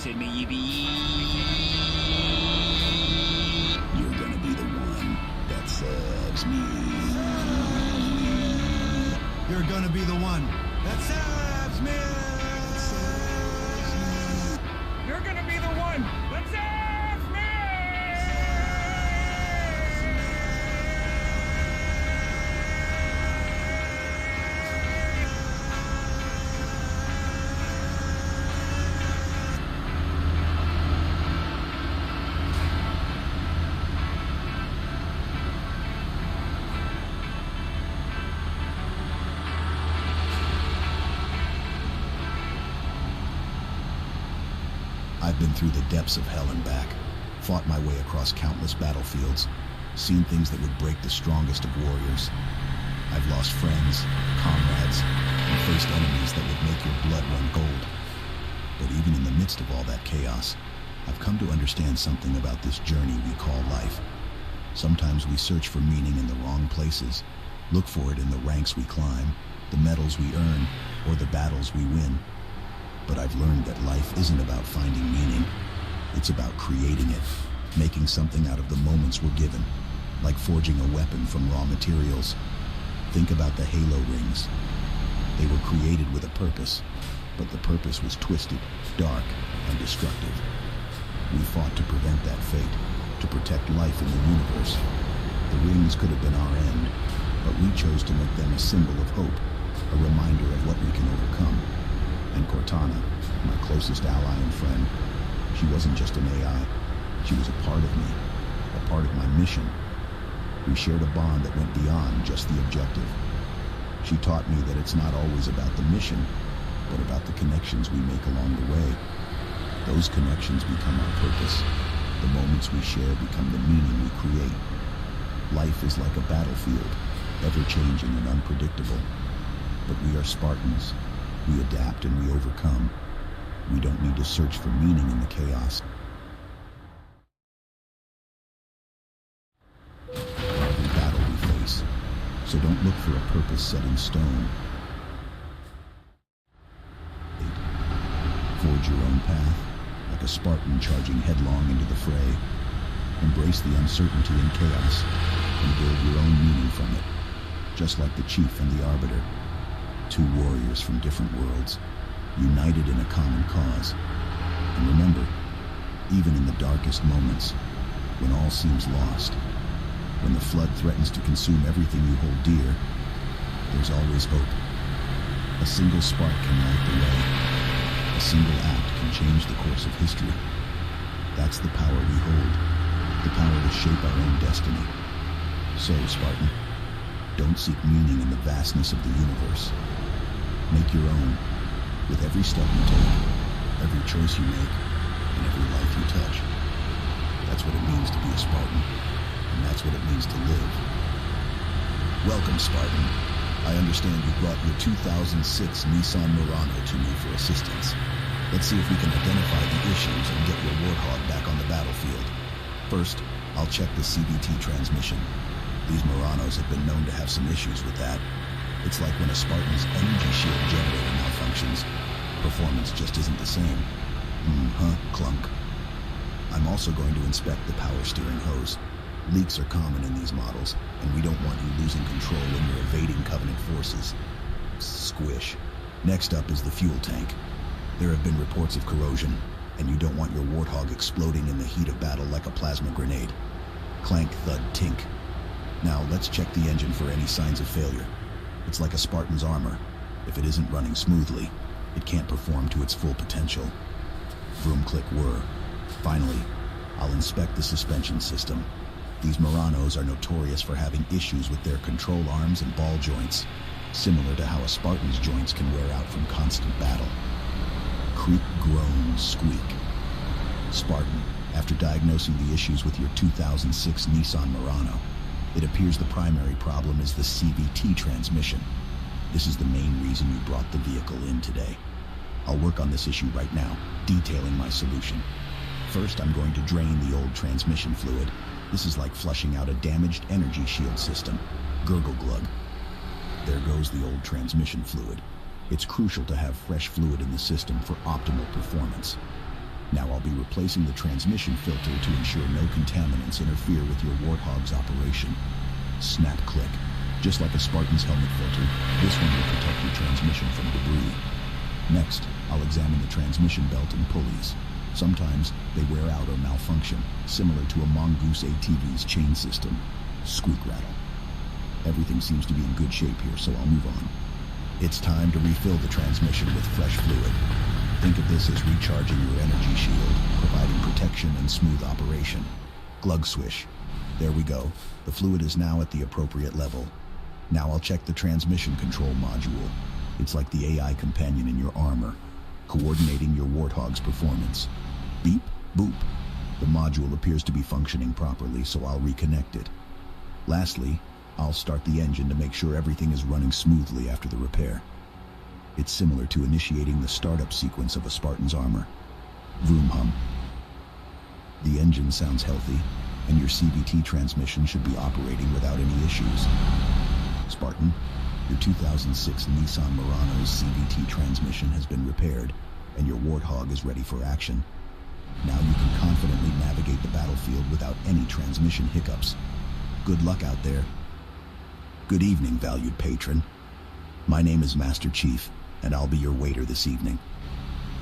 [SPEAKER 3] Listen me, ye be.
[SPEAKER 1] You're gonna be the one that serves me.
[SPEAKER 4] You're gonna be the one that saves me.
[SPEAKER 5] You're gonna be the one that saves me!
[SPEAKER 1] I've been through the depths of hell and back, fought my way across countless battlefields, seen things that would break the strongest of warriors. I've lost friends, comrades, and faced enemies that would make your blood run cold. But even in the midst of all that chaos, I've come to understand something about this journey we call life. Sometimes we search for meaning in the wrong places, look for it in the ranks we climb, the medals we earn, or the battles we win. But I've learned that life isn't about finding meaning. It's about creating it, making something out of the moments we're given, like forging a weapon from raw materials. Think about the halo rings. They were created with a purpose, but the purpose was twisted, dark, and destructive. We fought to prevent that fate, to protect life in the universe. The rings could have been our end, but we chose to make them a symbol of hope, a reminder of what we can overcome. And Cortana, my closest ally and friend, she wasn't just an AI. She was a part of me, a part of my mission. We shared a bond that went beyond just the objective. She taught me that it's not always about the mission, but about the connections we make along the way. Those connections become our purpose. The moments we share become the meaning we create. Life is like a battlefield, ever-changing and unpredictable. But we are Spartans. We adapt and we overcome. We don't need to search for meaning in the chaos. Every battle we face, so don't look for a purpose set in stone. Forge your own path, like a Spartan charging headlong into the fray. Embrace the uncertainty and chaos, and build your own meaning from it, just like the chief and the arbiter. Two warriors from different worlds, united in a common cause. And remember, even in the darkest moments, when all seems lost, when the flood threatens to consume everything you hold dear, there's always hope. A single spark can light the way. A single act can change the course of history. That's the power we hold, the power to shape our own destiny. So, Spartan, don't seek meaning in the vastness of the universe. Make your own, with every step you take, every choice you make, and every life you touch. That's what it means to be a Spartan, and that's what it means to live. Welcome, Spartan. I understand you brought your 2006 Nissan Murano to me for assistance. Let's see if we can identify the issues and get your Warthog back on the battlefield. First, I'll check the CVT transmission. These Muranos have been known to have some issues with that. It's like when a Spartan's energy shield generator malfunctions. Performance just isn't the same. Clunk. I'm also going to inspect the power steering hose. Leaks are common in these models, and we don't want you losing control when you're evading Covenant forces. Squish. Next up is the fuel tank. There have been reports of corrosion, and you don't want your Warthog exploding in the heat of battle like a plasma grenade. Clank, thud, tink. Now let's check the engine for any signs of failure. It's like a Spartan's armor. If it isn't running smoothly, it can't perform to its full potential. Vroom, click, whir. Finally, I'll inspect the suspension system. These Muranos are notorious for having issues with their control arms and ball joints, similar to how a Spartan's joints can wear out from constant battle. Creak, groan, squeak. Spartan, after diagnosing the issues with your 2006 Nissan Murano, it appears the primary problem is the CVT transmission. This is the main reason you brought the vehicle in today. I'll work on this issue right now, detailing my solution. First, I'm going to drain the old transmission fluid. This is like flushing out a damaged energy shield system. Gurgle glug. There goes the old transmission fluid. It's crucial to have fresh fluid in the system for optimal performance. Now I'll be replacing the transmission filter to ensure no contaminants interfere with your Warthog's operation. Snap click. Just like a Spartan's helmet filter, this one will protect your transmission from debris. Next, I'll examine the transmission belt and pulleys. Sometimes they wear out or malfunction, similar to a Mongoose ATV's chain system. Squeak rattle. Everything seems to be in good shape here, so I'll move on. It's time to refill the transmission with fresh fluid. Think of this as recharging your energy shield, providing protection and smooth operation. Glug swish. There we go. The fluid is now at the appropriate level. Now I'll check the transmission control module. It's like the AI companion in your armor, coordinating your Warthog's performance. Beep, boop. The module appears to be functioning properly, so I'll reconnect it. Lastly, I'll start the engine to make sure everything is running smoothly after the repair. It's similar to initiating the startup sequence of a Spartan's armor. Vroom hum. The engine sounds healthy, and your CVT transmission should be operating without any issues. Spartan, your 2006 Nissan Murano's CVT transmission has been repaired, and your Warthog is ready for action. Now you can confidently navigate the battlefield without any transmission hiccups. Good luck out there. Good evening, valued patron. My name is Master Chief, and I'll be your waiter this evening.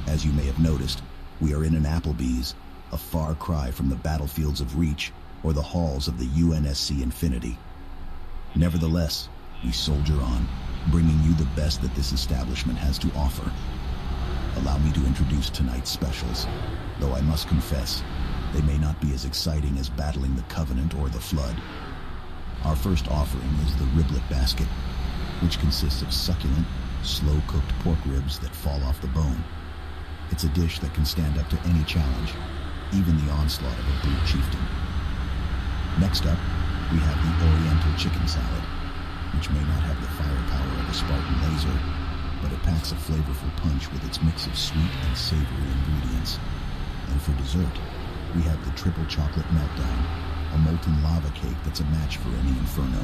[SPEAKER 1] As you may have noticed, we are in an Applebee's, a far cry from the battlefields of Reach or the halls of the UNSC Infinity. Nevertheless, we soldier on, bringing you the best that this establishment has to offer. Allow me to introduce tonight's specials, though I must confess, they may not be as exciting as battling the Covenant or the Flood. Our first offering is the riblet basket, which consists of succulent, slow-cooked pork ribs that fall off the bone. It's a dish that can stand up to any challenge, even the onslaught of a brute chieftain. Next up, we have the Oriental chicken salad, which may not have the firepower of a Spartan laser, but it packs a flavorful punch with its mix of sweet and savory ingredients. And for dessert, we have the triple chocolate meltdown, a molten lava cake that's a match for any inferno.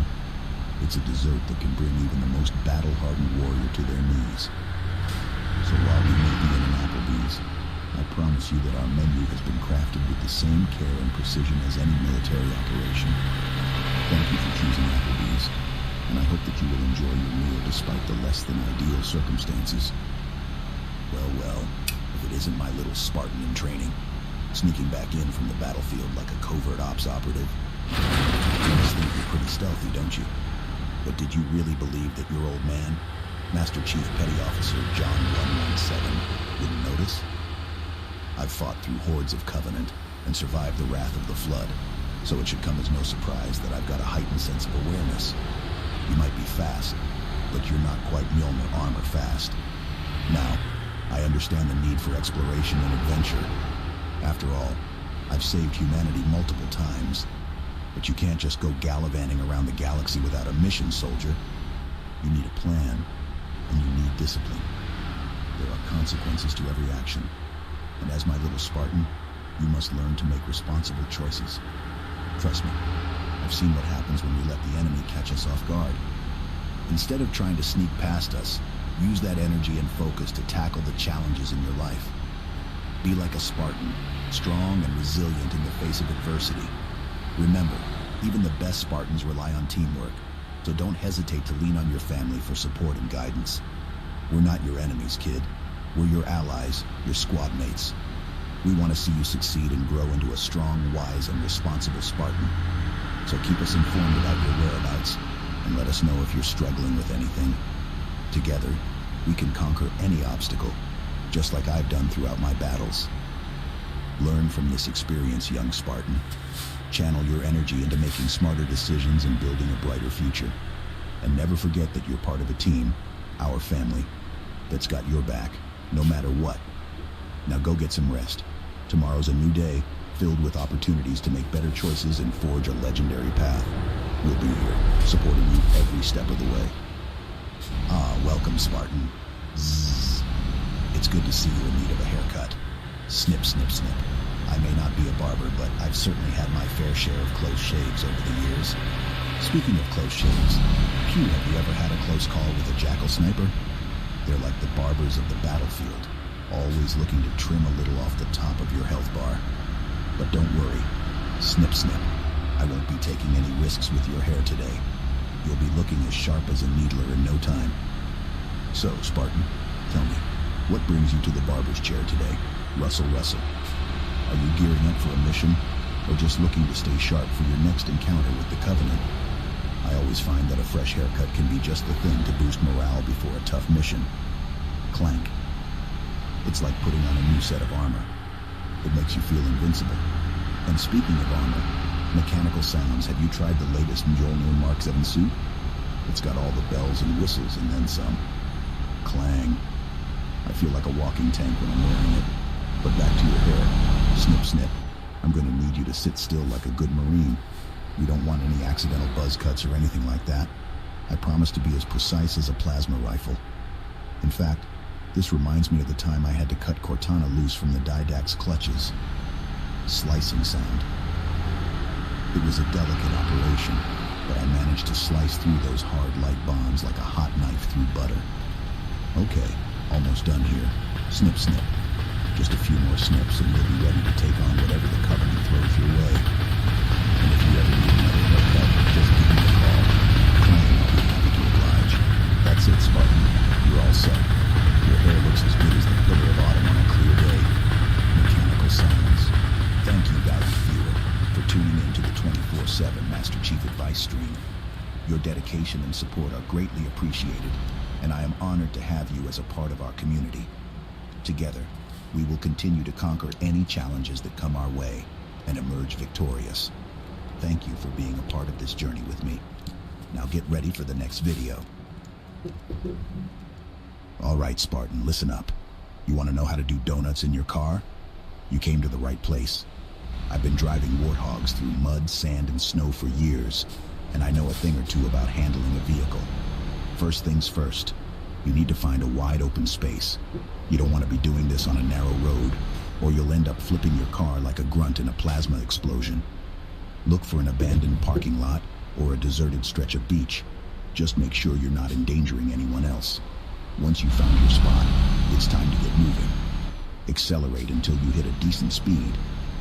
[SPEAKER 1] It's a dessert that can bring even the most battle-hardened warrior to their knees. So while we may be in an Applebee's, I promise you that our menu has been crafted with the same care and precision as any military operation. Thank you for choosing Applebee's, and I hope that you will enjoy your meal despite the less than ideal circumstances. Well, if it isn't my little Spartan in training, sneaking back in from the battlefield like a covert ops operative. You must think you're pretty stealthy, don't you? But did you really believe that your old man, Master Chief Petty Officer John 117, wouldn't notice? I've fought through hordes of Covenant and survived the wrath of the Flood, so it should come as no surprise that I've got a heightened sense of awareness. You might be fast, but you're not quite Mjolnir armor fast. Now, I understand the need for exploration and adventure. After all, I've saved humanity multiple times, but you can't just go gallivanting around the galaxy without a mission, soldier. You need a plan, and you need discipline. There are consequences to every action, and as my little Spartan, you must learn to make responsible choices. Trust me, I've seen what happens when we let the enemy catch us off guard. Instead of trying to sneak past us, use that energy and focus to tackle the challenges in your life. Be like a Spartan, strong and resilient in the face of adversity. Remember, even the best Spartans rely on teamwork, so don't hesitate to lean on your family for support and guidance. We're not your enemies, kid. We're your allies, your squad mates. We want to see you succeed and grow into a strong, wise, and responsible Spartan. So keep us informed about your whereabouts, and let us know if you're struggling with anything. Together, we can conquer any obstacle, just like I've done throughout my battles. Learn from this experience, young Spartan. Channel your energy into making smarter decisions and building a brighter future. And never forget that you're part of a team, our family, that's got your back, no matter what. Now go get some rest. Tomorrow's a new day, filled with opportunities to make better choices and forge a legendary path. We'll be here, supporting you every step of the way. Ah, welcome, Spartan. Zzz. It's good to see you in need of a haircut. Snip, snip, snip. I may not be a barber, but I've certainly had my fair share of close shaves over the years. Speaking of close shaves, Q, have you ever had a close call with a jackal sniper? They're like the barbers of the battlefield, always looking to trim a little off the top of your health bar. But don't worry, snip snip, I won't be taking any risks with your hair today. You'll be looking as sharp as a needler in no time. So, Spartan, tell me, what brings you to the barber's chair today? Russell. Are you gearing up for a mission, or just looking to stay sharp for your next encounter with the Covenant? I always find that a fresh haircut can be just the thing to boost morale before a tough mission. Clank. It's like putting on a new set of armor. It makes you feel invincible. And speaking of armor, Mechanical Sounds, have you tried the latest Mjolnir Mark 7 suit? It's got all the bells and whistles and then some. Clang. I feel like a walking tank when I'm wearing it. But back to your hair. Snip snip. I'm going to need you to sit still like a good Marine. We don't want any accidental buzz cuts or anything like that. I promise to be as precise as a plasma rifle. In fact, this reminds me of the time I had to cut Cortana loose from the Didax clutches. Slicing sound. It was a delicate operation, but I managed to slice through those hard light bonds like a hot knife through butter. Okay, almost done here. Snip snip. Just a few more snips and you'll be ready to take on whatever the Covenant throws your way. And if you ever need another haircut, just give me a call. Clang, I'll be happy to oblige. That's it, Spartan. You're all set. Your hair looks as good as the flicker of autumn on a clear day. Mechanical Sounds. Thank you, valued viewer, for tuning in to the 24/7 Master Chief Advice stream. Your dedication and support are greatly appreciated, and I am honored to have you as a part of our community. Together, we will continue to conquer any challenges that come our way and emerge victorious. Thank you for being a part of this journey with me. Now get ready for the next video. All right, Spartan, listen up. You want to know how to do donuts in your car? You came to the right place. I've been driving Warthogs through mud, sand, and snow for years, and I know a thing or two about handling a vehicle. First things first, you need to find a wide open space. You don't want to be doing this on a narrow road, or you'll end up flipping your car like a grunt in a plasma explosion. Look for an abandoned parking lot or a deserted stretch of beach. Just make sure you're not endangering anyone else. Once you've found your spot, it's time to get moving. Accelerate until you hit a decent speed,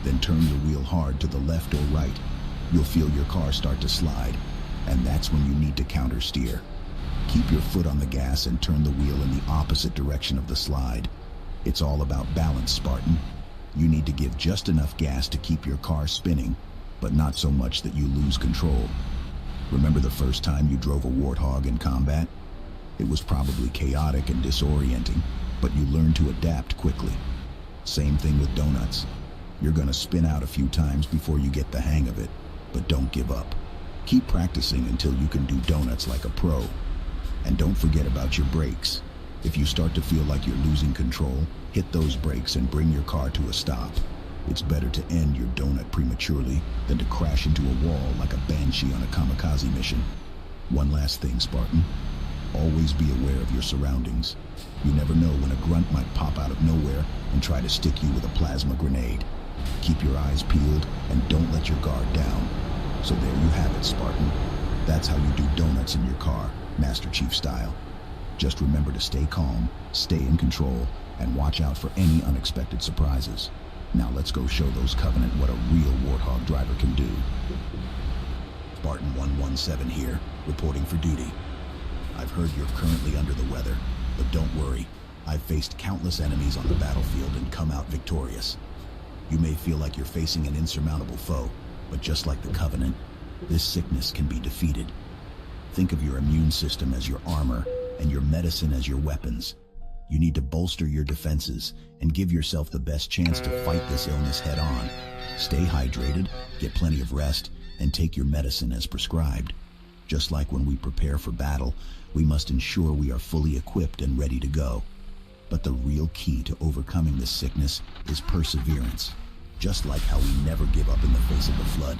[SPEAKER 1] then turn your wheel hard to the left or right. You'll feel your car start to slide, and that's when you need to counter steer. Keep your foot on the gas and turn the wheel in the opposite direction of the slide. It's all about balance, Spartan. You need to give just enough gas to keep your car spinning, but not so much that you lose control. Remember the first time you drove a Warthog in combat? It was probably chaotic and disorienting, but you learned to adapt quickly. Same thing with donuts. You're gonna spin out a few times before you get the hang of it, but don't give up. Keep practicing until you can do donuts like a pro. And don't forget about your brakes. If you start to feel like you're losing control, hit those brakes and bring your car to a stop. It's better to end your donut prematurely than to crash into a wall like a banshee on a kamikaze mission. One last thing, Spartan. Always be aware of your surroundings. You never know when a grunt might pop out of nowhere and try to stick you with a plasma grenade. Keep your eyes peeled and don't let your guard down. So there you have it, Spartan. That's how you do donuts in your car, Master Chief style. Just remember to stay calm, stay in control, and watch out for any unexpected surprises. Now let's go show those Covenant what a real Warthog driver can do. Spartan 117 here, reporting for duty. I've heard you're currently under the weather, but don't worry. I've faced countless enemies on the battlefield and come out victorious. You may feel like you're facing an insurmountable foe, but just like the Covenant, this sickness can be defeated. Think of your immune system as your armor and your medicine as your weapons. You need to bolster your defenses and give yourself the best chance to fight this illness head on. Stay hydrated, get plenty of rest, and take your medicine as prescribed. Just like when we prepare for battle, we must ensure we are fully equipped and ready to go. But the real key to overcoming this sickness is perseverance. Just like how we never give up in the face of a flood,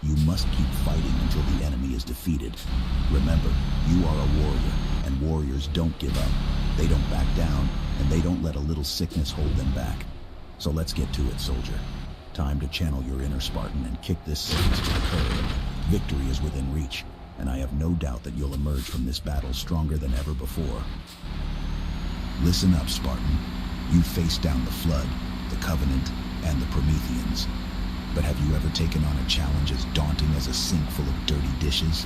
[SPEAKER 1] you must keep fighting until the enemy is defeated. Remember, you are a warrior, and warriors don't give up. They don't back down, and they don't let a little sickness hold them back. So let's get to it, soldier. Time to channel your inner Spartan and kick this sickness to the curb. Victory is within reach, and I have no doubt that you'll emerge from this battle stronger than ever before. Listen up, Spartan. You faced down the Flood, the Covenant, and the Prometheans. But have you ever taken on a challenge as daunting as a sink full of dirty dishes?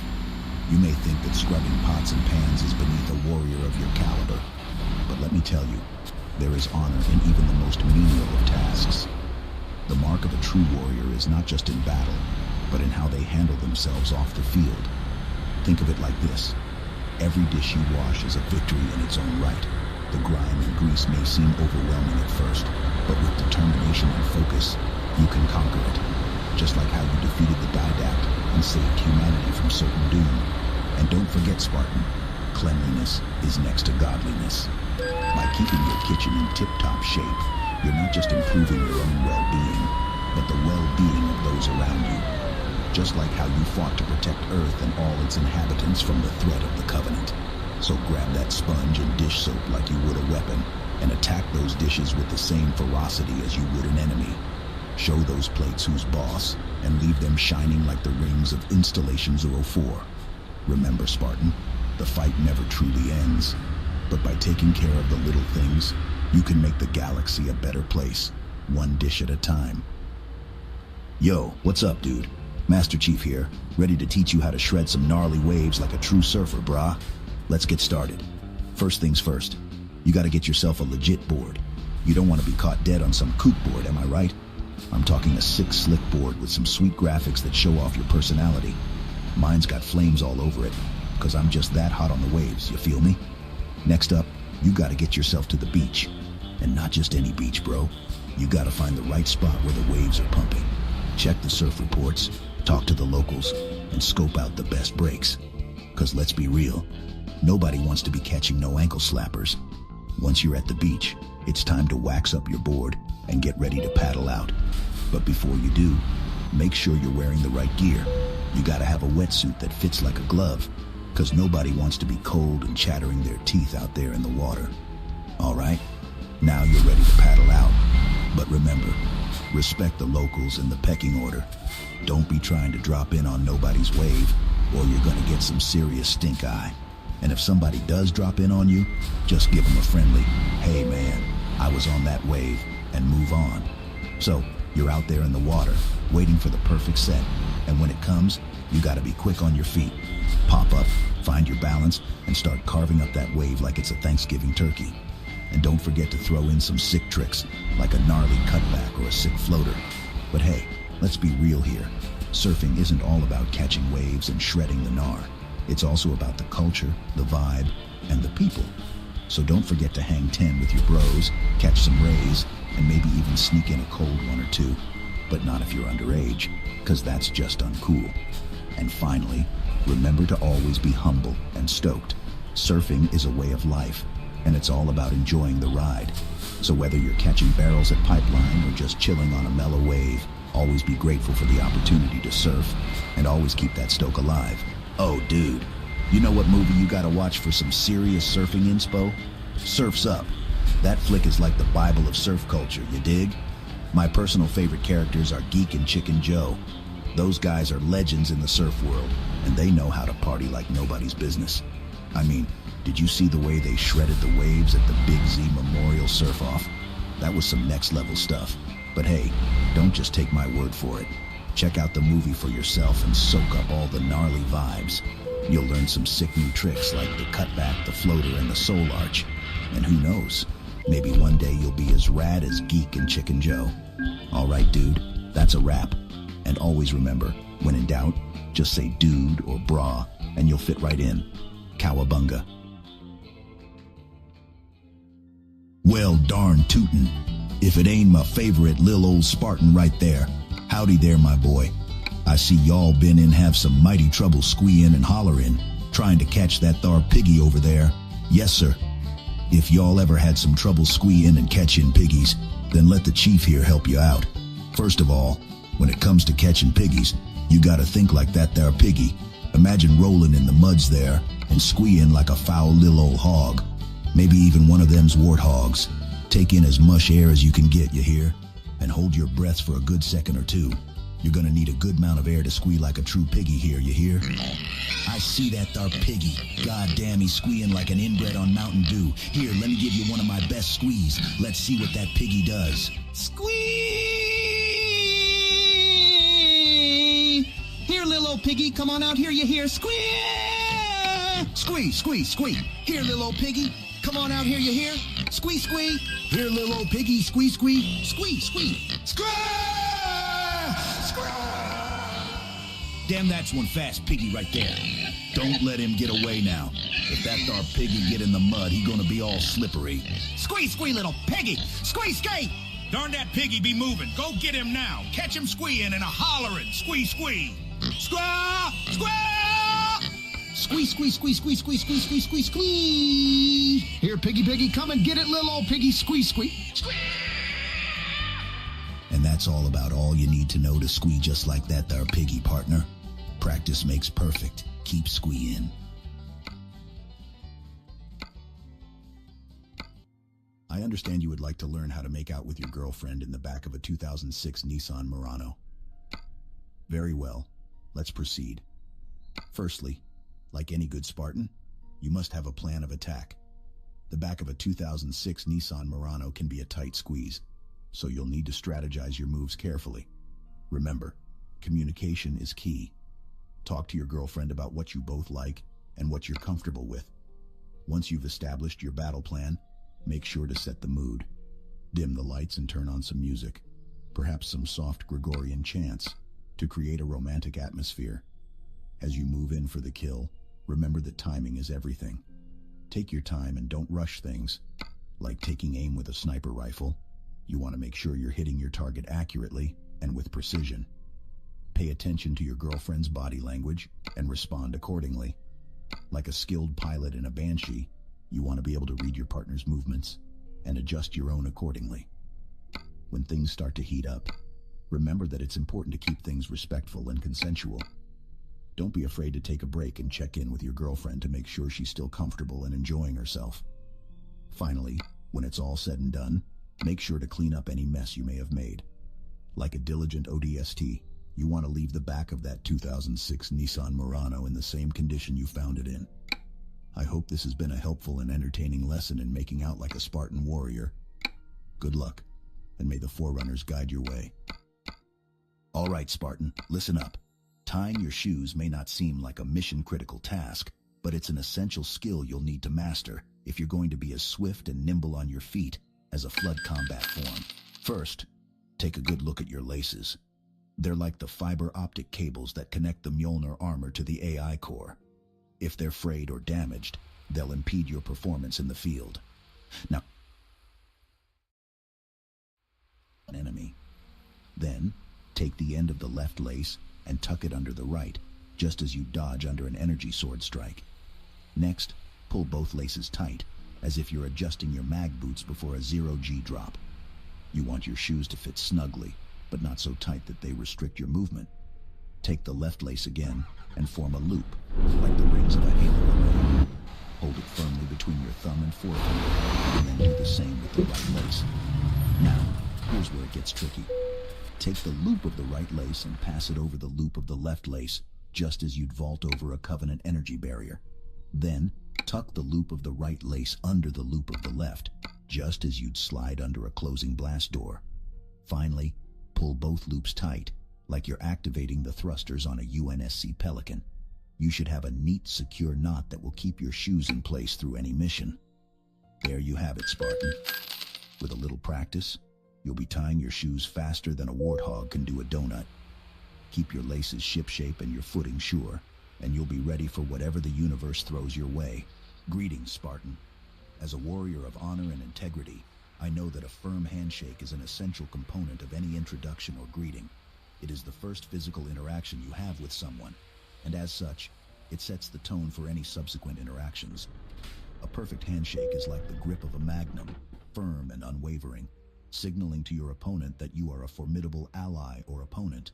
[SPEAKER 1] You may think that scrubbing pots and pans is beneath a warrior of your caliber. But let me tell you, there is honor in even the most menial of tasks. The mark of a true warrior is not just in battle, but in how they handle themselves off the field. Think of it like this. Every dish you wash is a victory in its own right. The grime and grease may seem overwhelming at first, but with determination and focus, you can conquer it. Just like how you defeated the Didact and saved humanity from certain doom. And don't forget, Spartan, cleanliness is next to godliness. By keeping your kitchen in tip-top shape, you're not just improving your own well-being, but the well-being of those around you. Just like how you fought to protect Earth and all its inhabitants from the threat of the Covenant. So grab that sponge and dish soap like you would a weapon, and attack those dishes with the same ferocity as you would an enemy. Show those plates who's boss, and leave them shining like the rings of Installation 04. Remember, Spartan, the fight never truly ends. But by taking care of the little things, you can make the galaxy a better place, one dish at a time. Yo, what's up, dude? Master Chief here, ready to teach you how to shred some gnarly waves like a true surfer, brah. Let's get started. First things first, you gotta get yourself a legit board. You don't want to be caught dead on some kook board, am I right? I'm talking a sick, slick board with some sweet graphics that show off your personality. Mine's got flames all over it, because I'm just that hot on the waves, you feel me? Next up, you gotta get yourself to the beach. And not just any beach, bro. You gotta find the right spot where the waves are pumping. Check the surf reports, talk to the locals, and scope out the best breaks. Because let's be real, nobody wants to be catching no ankle slappers. Once you're at the beach, it's time to wax up your board and get ready to paddle out. But before you do, make sure you're wearing the right gear. You gotta have a wetsuit that fits like a glove, because nobody wants to be cold and chattering their teeth out there in the water. All right, now you're ready to paddle out. But remember, respect the locals and the pecking order. Don't be trying to drop in on nobody's wave, or you're gonna get some serious stink eye. And if somebody does drop in on you, just give them a friendly, "Hey man, I was on that wave," and move on. So, you're out there in the water, waiting for the perfect set, and when it comes, you gotta be quick on your feet. Pop up, find your balance, and start carving up that wave like it's a Thanksgiving turkey. And don't forget to throw in some sick tricks, like a gnarly cutback or a sick floater. But hey, let's be real here. Surfing isn't all about catching waves and shredding the gnar. It's also about the culture, the vibe, and the people. So don't forget to hang 10 with your bros, catch some rays, and maybe even sneak in a cold one or two. But not if you're underage, because that's just uncool. And finally, remember to always be humble and stoked. Surfing is a way of life, and it's all about enjoying the ride. So whether you're catching barrels at Pipeline or just chilling on a mellow wave, always be grateful for the opportunity to surf, and always keep that stoke alive. Oh, dude, you know what movie you gotta watch for some serious surfing inspo? Surf's Up. That flick is like the Bible of surf culture, you dig? My personal favorite characters are Geek and Chicken Joe. Those guys are legends in the surf world, and they know how to party like nobody's business. I mean, did you see the way they shredded the waves at the Big Z Memorial Surf-Off? That was some next-level stuff. But hey, don't just take my word for it. Check out the movie for yourself and soak up all the gnarly vibes. You'll learn some sick new tricks like the cutback, the floater, and the soul arch. And who knows, maybe one day you'll be as rad as Geek and Chicken Joe. All right, dude, that's a wrap. And always remember, when in doubt, just say dude or brah, and you'll fit right in. Cowabunga. Well, darn tootin'. If it ain't my favorite lil old Spartan right there. Howdy there, my boy. I see y'all been in have some mighty trouble squeeing and hollering, trying to catch that thar piggy over there. Yes, sir. If y'all ever had some trouble squeeing and catching piggies, then let the chief here help you out. First of all, when it comes to catching piggies, you gotta think like that there piggy. Imagine rolling in the muds there and squeeing like a foul lil old hog. Maybe even one of them's warthogs. Take in as much air as you can get, you hear? And hold your breath for a good second or two. You're gonna need a good amount of air to squee like a true piggy here, you hear? I see that thar piggy. God damn, he's squeeing like an inbred on Mountain Dew. Here, let me give you one of my best squees. Let's see what that piggy does.
[SPEAKER 3] Squee! Here, little old piggy, come on out here, you hear? Squee!
[SPEAKER 1] Squee, squee, squee. Here, little old piggy. Come on out here, you hear? Squee, squee. Here, little old piggy. Squee, squee. Squee, squee. Squee! Damn, that's one fast piggy right there. Don't let him get away now. If that thar piggy get in the mud, he gonna be all slippery.
[SPEAKER 3] Squee, squee, little piggy! Squee, squee!
[SPEAKER 5] Darn that piggy be moving. Go get him now. Catch him squeeing and a hollering. Squee, squee. Squaw! Squaw!
[SPEAKER 3] Squee, squee, squee, squee, squee, squee, squee, squee, squee! Here, piggy, piggy, come and get it, little old piggy. Squee, squee. Squee!
[SPEAKER 1] And that's all about all you need to know to squee just like that thar piggy, partner. Practice makes perfect. Keep squeeing. I understand you would like to learn how to make out with your girlfriend in the back of a 2006 Nissan Murano. Very well. Let's proceed. Firstly, like any good Spartan, you must have a plan of attack. The back of a 2006 Nissan Murano can be a tight squeeze, so you'll need to strategize your moves carefully. Remember, communication is key. Talk to your girlfriend about what you both like and what you're comfortable with. Once you've established your battle plan, make sure to set the mood. Dim the lights and turn on some music, perhaps some soft Gregorian chants, to create a romantic atmosphere. As you move in for the kill, remember that timing is everything. Take your time and don't rush things. Like taking aim with a sniper rifle, you want to make sure you're hitting your target accurately and with precision. Pay attention to your girlfriend's body language and respond accordingly. Like a skilled pilot in a Banshee, you want to be able to read your partner's movements and adjust your own accordingly. When things start to heat up, remember that it's important to keep things respectful and consensual. Don't be afraid to take a break and check in with your girlfriend to make sure she's still comfortable and enjoying herself. Finally, when it's all said and done, make sure to clean up any mess you may have made. Like a diligent ODST, you want to leave the back of that 2006 Nissan Murano in the same condition you found it in. I hope this has been a helpful and entertaining lesson in making out like a Spartan warrior. Good luck, and may the Forerunners guide your way. All right, Spartan, listen up. Tying your shoes may not seem like a mission-critical task, but it's an essential skill you'll need to master if you're going to be as swift and nimble on your feet as a flood combat form. First, take a good look at your laces. They're like the fiber optic cables that connect the Mjolnir armor to the AI core. If they're frayed or damaged, they'll impede your performance in the field. Now, an enemy. Then, take the end of the left lace and tuck it under the right, just as you dodge under an energy sword strike. Next, pull both laces tight, as if you're adjusting your mag boots before a zero-G drop. You want your shoes to fit snugly, but not so tight that they restrict your movement. Take the left lace again and form a loop, like the rings of a halo array. Hold it firmly between your thumb and forefinger, and then do the same with the right lace. Now, here's where it gets tricky. Take the loop of the right lace and pass it over the loop of the left lace, just as you'd vault over a Covenant energy barrier. Then, tuck the loop of the right lace under the loop of the left, just as you'd slide under a closing blast door. Finally, pull both loops tight, like you're activating the thrusters on a UNSC Pelican. You should have a neat, secure knot that will keep your shoes in place through any mission. There you have it, Spartan. With a little practice, you'll be tying your shoes faster than a warthog can do a donut. Keep your laces shipshape and your footing sure, and you'll be ready for whatever the universe throws your way. Greetings, Spartan. As a warrior of honor and integrity, I know that a firm handshake is an essential component of any introduction or greeting. It is the first physical interaction you have with someone, and as such, it sets the tone for any subsequent interactions. A perfect handshake is like the grip of a magnum, firm and unwavering, signaling to your opponent that you are a formidable ally or opponent.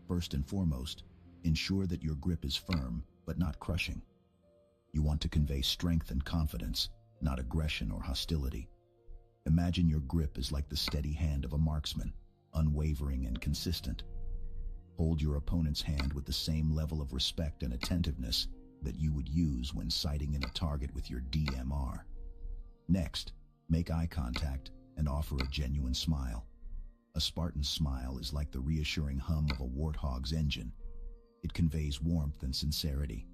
[SPEAKER 1] First and foremost, ensure that your grip is firm, but not crushing. You want to convey strength and confidence, not aggression or hostility. Imagine your grip is like the steady hand of a marksman, unwavering and consistent. Hold your opponent's hand with the same level of respect and attentiveness that you would use when sighting in a target with your DMR. Next, make eye contact and offer a genuine smile. A Spartan's smile is like the reassuring hum of a warthog's engine. It conveys warmth and sincerity.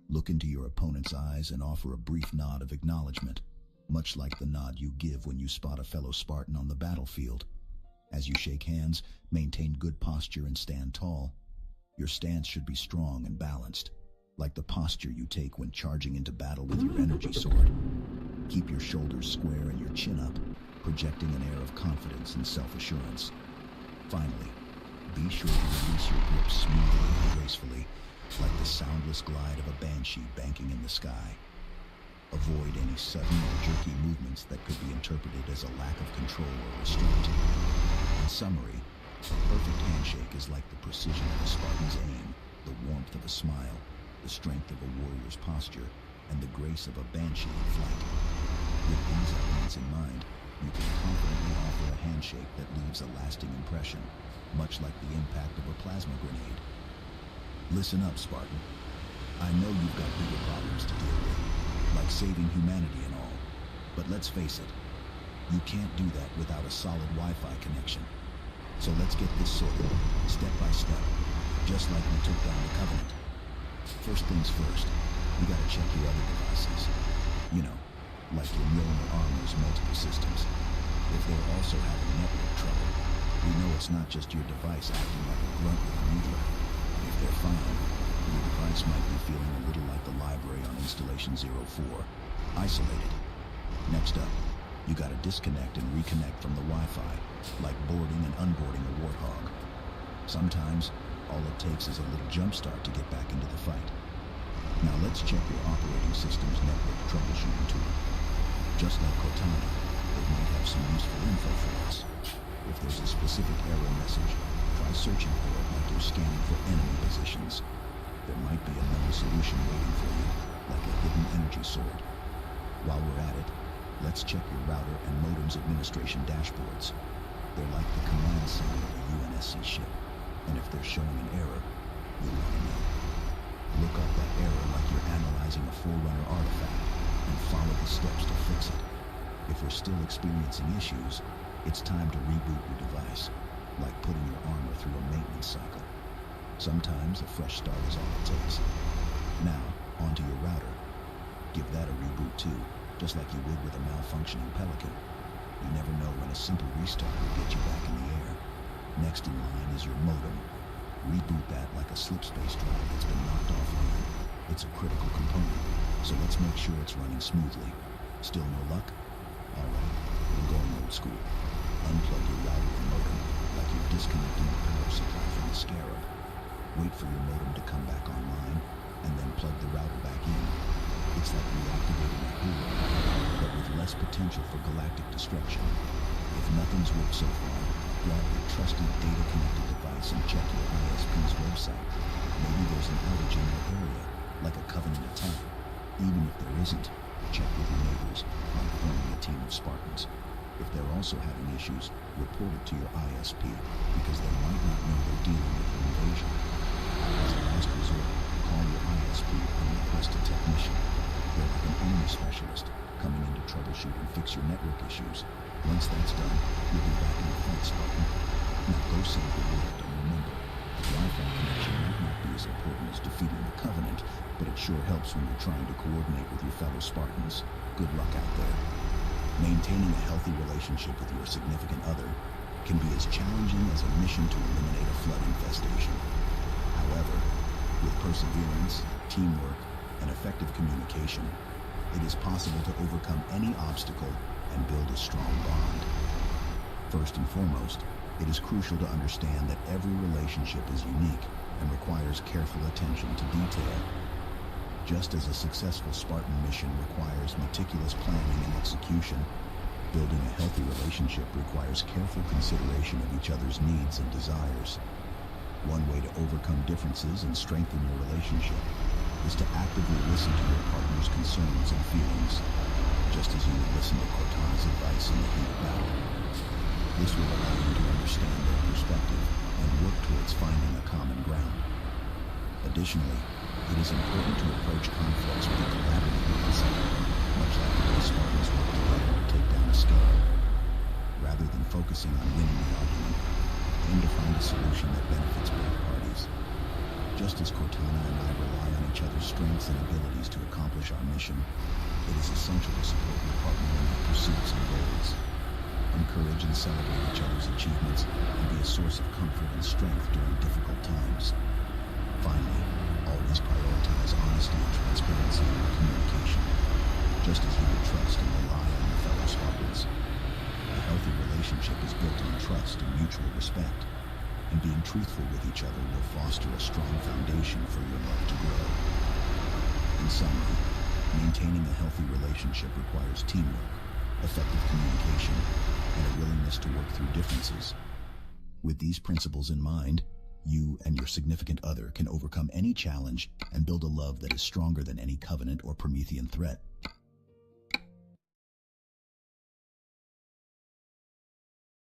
[SPEAKER 1] Look into your opponent's eyes and offer a brief nod of acknowledgement, much like the nod you give when you spot a fellow Spartan on the battlefield. As you shake hands, maintain good posture and stand tall. Your stance should be strong and balanced, like the posture you take when charging into battle with your energy sword. Keep your shoulders square and your chin up, projecting an air of confidence and self-assurance. Finally, be sure to release your grip smoothly and gracefully, like the soundless glide of a banshee banking in the sky. Avoid any sudden or jerky movements that could be interpreted as a lack of control or restraint. In summary, a perfect handshake is like the precision of a Spartan's aim, the warmth of a smile, the strength of a warrior's posture, and the grace of a banshee in flight. With these elements in mind, you can confidently offer a handshake that leaves a lasting impression, much like the impact of a plasma grenade. Listen up, Spartan. I know you've got bigger problems to deal with, like saving humanity and all. But let's face it, you can't do that without a solid Wi-Fi connection. So let's get this sorted, step by step, just like we took down the Covenant. First things first, you gotta check your other devices. You know, like your Mjolnir armor's multiple systems. If they're also having network trouble, we know it's not just your device acting like a grunt with a needler. If they're fine, your device might be feeling a little like the library on Installation 04, isolated. Next up, you gotta disconnect and reconnect from the Wi-Fi, like boarding and unboarding a warthog. Sometimes, all it takes is a little jump start to get back into the fight. Now let's check your operating system's network troubleshooting tool. Just like Cortana, it might have some useful info for us. If there's a specific error message, try searching for it like you're scanning for enemy positions. There might be a known solution waiting for you, like a hidden energy sword. While we're at it, let's check your router and modem's administration dashboards. They're like the command center of a UNSC ship, and if they're showing an error, you'll want to know. Look up that error like you're analyzing a Forerunner artifact, and follow the steps to fix it. If we're still experiencing issues, it's time to reboot your device, like putting your armor through a maintenance cycle. Sometimes a fresh start is all it takes. Now, onto your router. Give that a reboot too, just like you would with a malfunctioning Pelican. You never know when a simple restart will get you back in the air. Next in line is your modem. Reboot that like a slipspace drive that's been knocked offline. It's a critical component, so let's make sure it's running smoothly. Still no luck? Alright, we're going old school. Unplug your router and modem like you're disconnecting the power supply from the Scarab. Wait for your modem to come back online, and then plug the router back in. It's like reactivating a hero, but with less potential for galactic destruction. If nothing's worked so far, grab your trusted data-connected device and check your ISP's website. Maybe there's an outage in your area, like a Covenant attack. Even if there isn't, check with your neighbors on forming a team of Spartans. If they're also having issues, report it to your ISP, because they might not know they're dealing with an invasion. As a last resort, call your ISP and request a technician. They're like an only specialist, coming in to troubleshoot and fix your network issues. Once that's done, you'll be back in the fight, Spartan. Now go save the world, and remember, the Wi-Fi connection might not be as important as defeating the Covenant, but it sure helps when you're trying to coordinate with your fellow Spartans. Good luck out there. Maintaining a healthy relationship with your significant other can be as challenging as a mission to eliminate a flood infestation. However, with perseverance, teamwork, and effective communication, it is possible to overcome any obstacle and build a strong bond. First and foremost, it is crucial to understand that every relationship is unique and requires careful attention to detail. Just as a successful Spartan mission requires meticulous planning and execution, building a healthy relationship requires careful consideration of each other's needs and desires. One way to overcome differences and strengthen your relationship is to actively listen to your partner's concerns and feelings, just as you would listen to Cortana's advice in the heat of battle. This will allow you to understand their perspective and work towards finding a common ground. Additionally, it is important to approach conflicts with a collaborative mindset, much like the way Spartans work together to take down a scarab. Rather than focusing on winning the argument, aim to find a solution that benefits both parties. Just as Cortana and I rely on each other's strengths and abilities to accomplish our mission, it is essential to support your partner in their pursuits and goals. Encourage and celebrate each other's achievements and be a source of comfort and strength during difficult times. Finally, always prioritize honesty and transparency in your communication, just as you would trust and rely on your fellow Spartans. A healthy relationship is built on trust and mutual respect, and being truthful with each other will foster a strong foundation for your love to grow. In summary, maintaining a healthy relationship requires teamwork, effective communication, and a willingness to work through differences. With these principles in mind, you and your significant other can overcome any challenge and build a love that is stronger than any covenant or Promethean threat.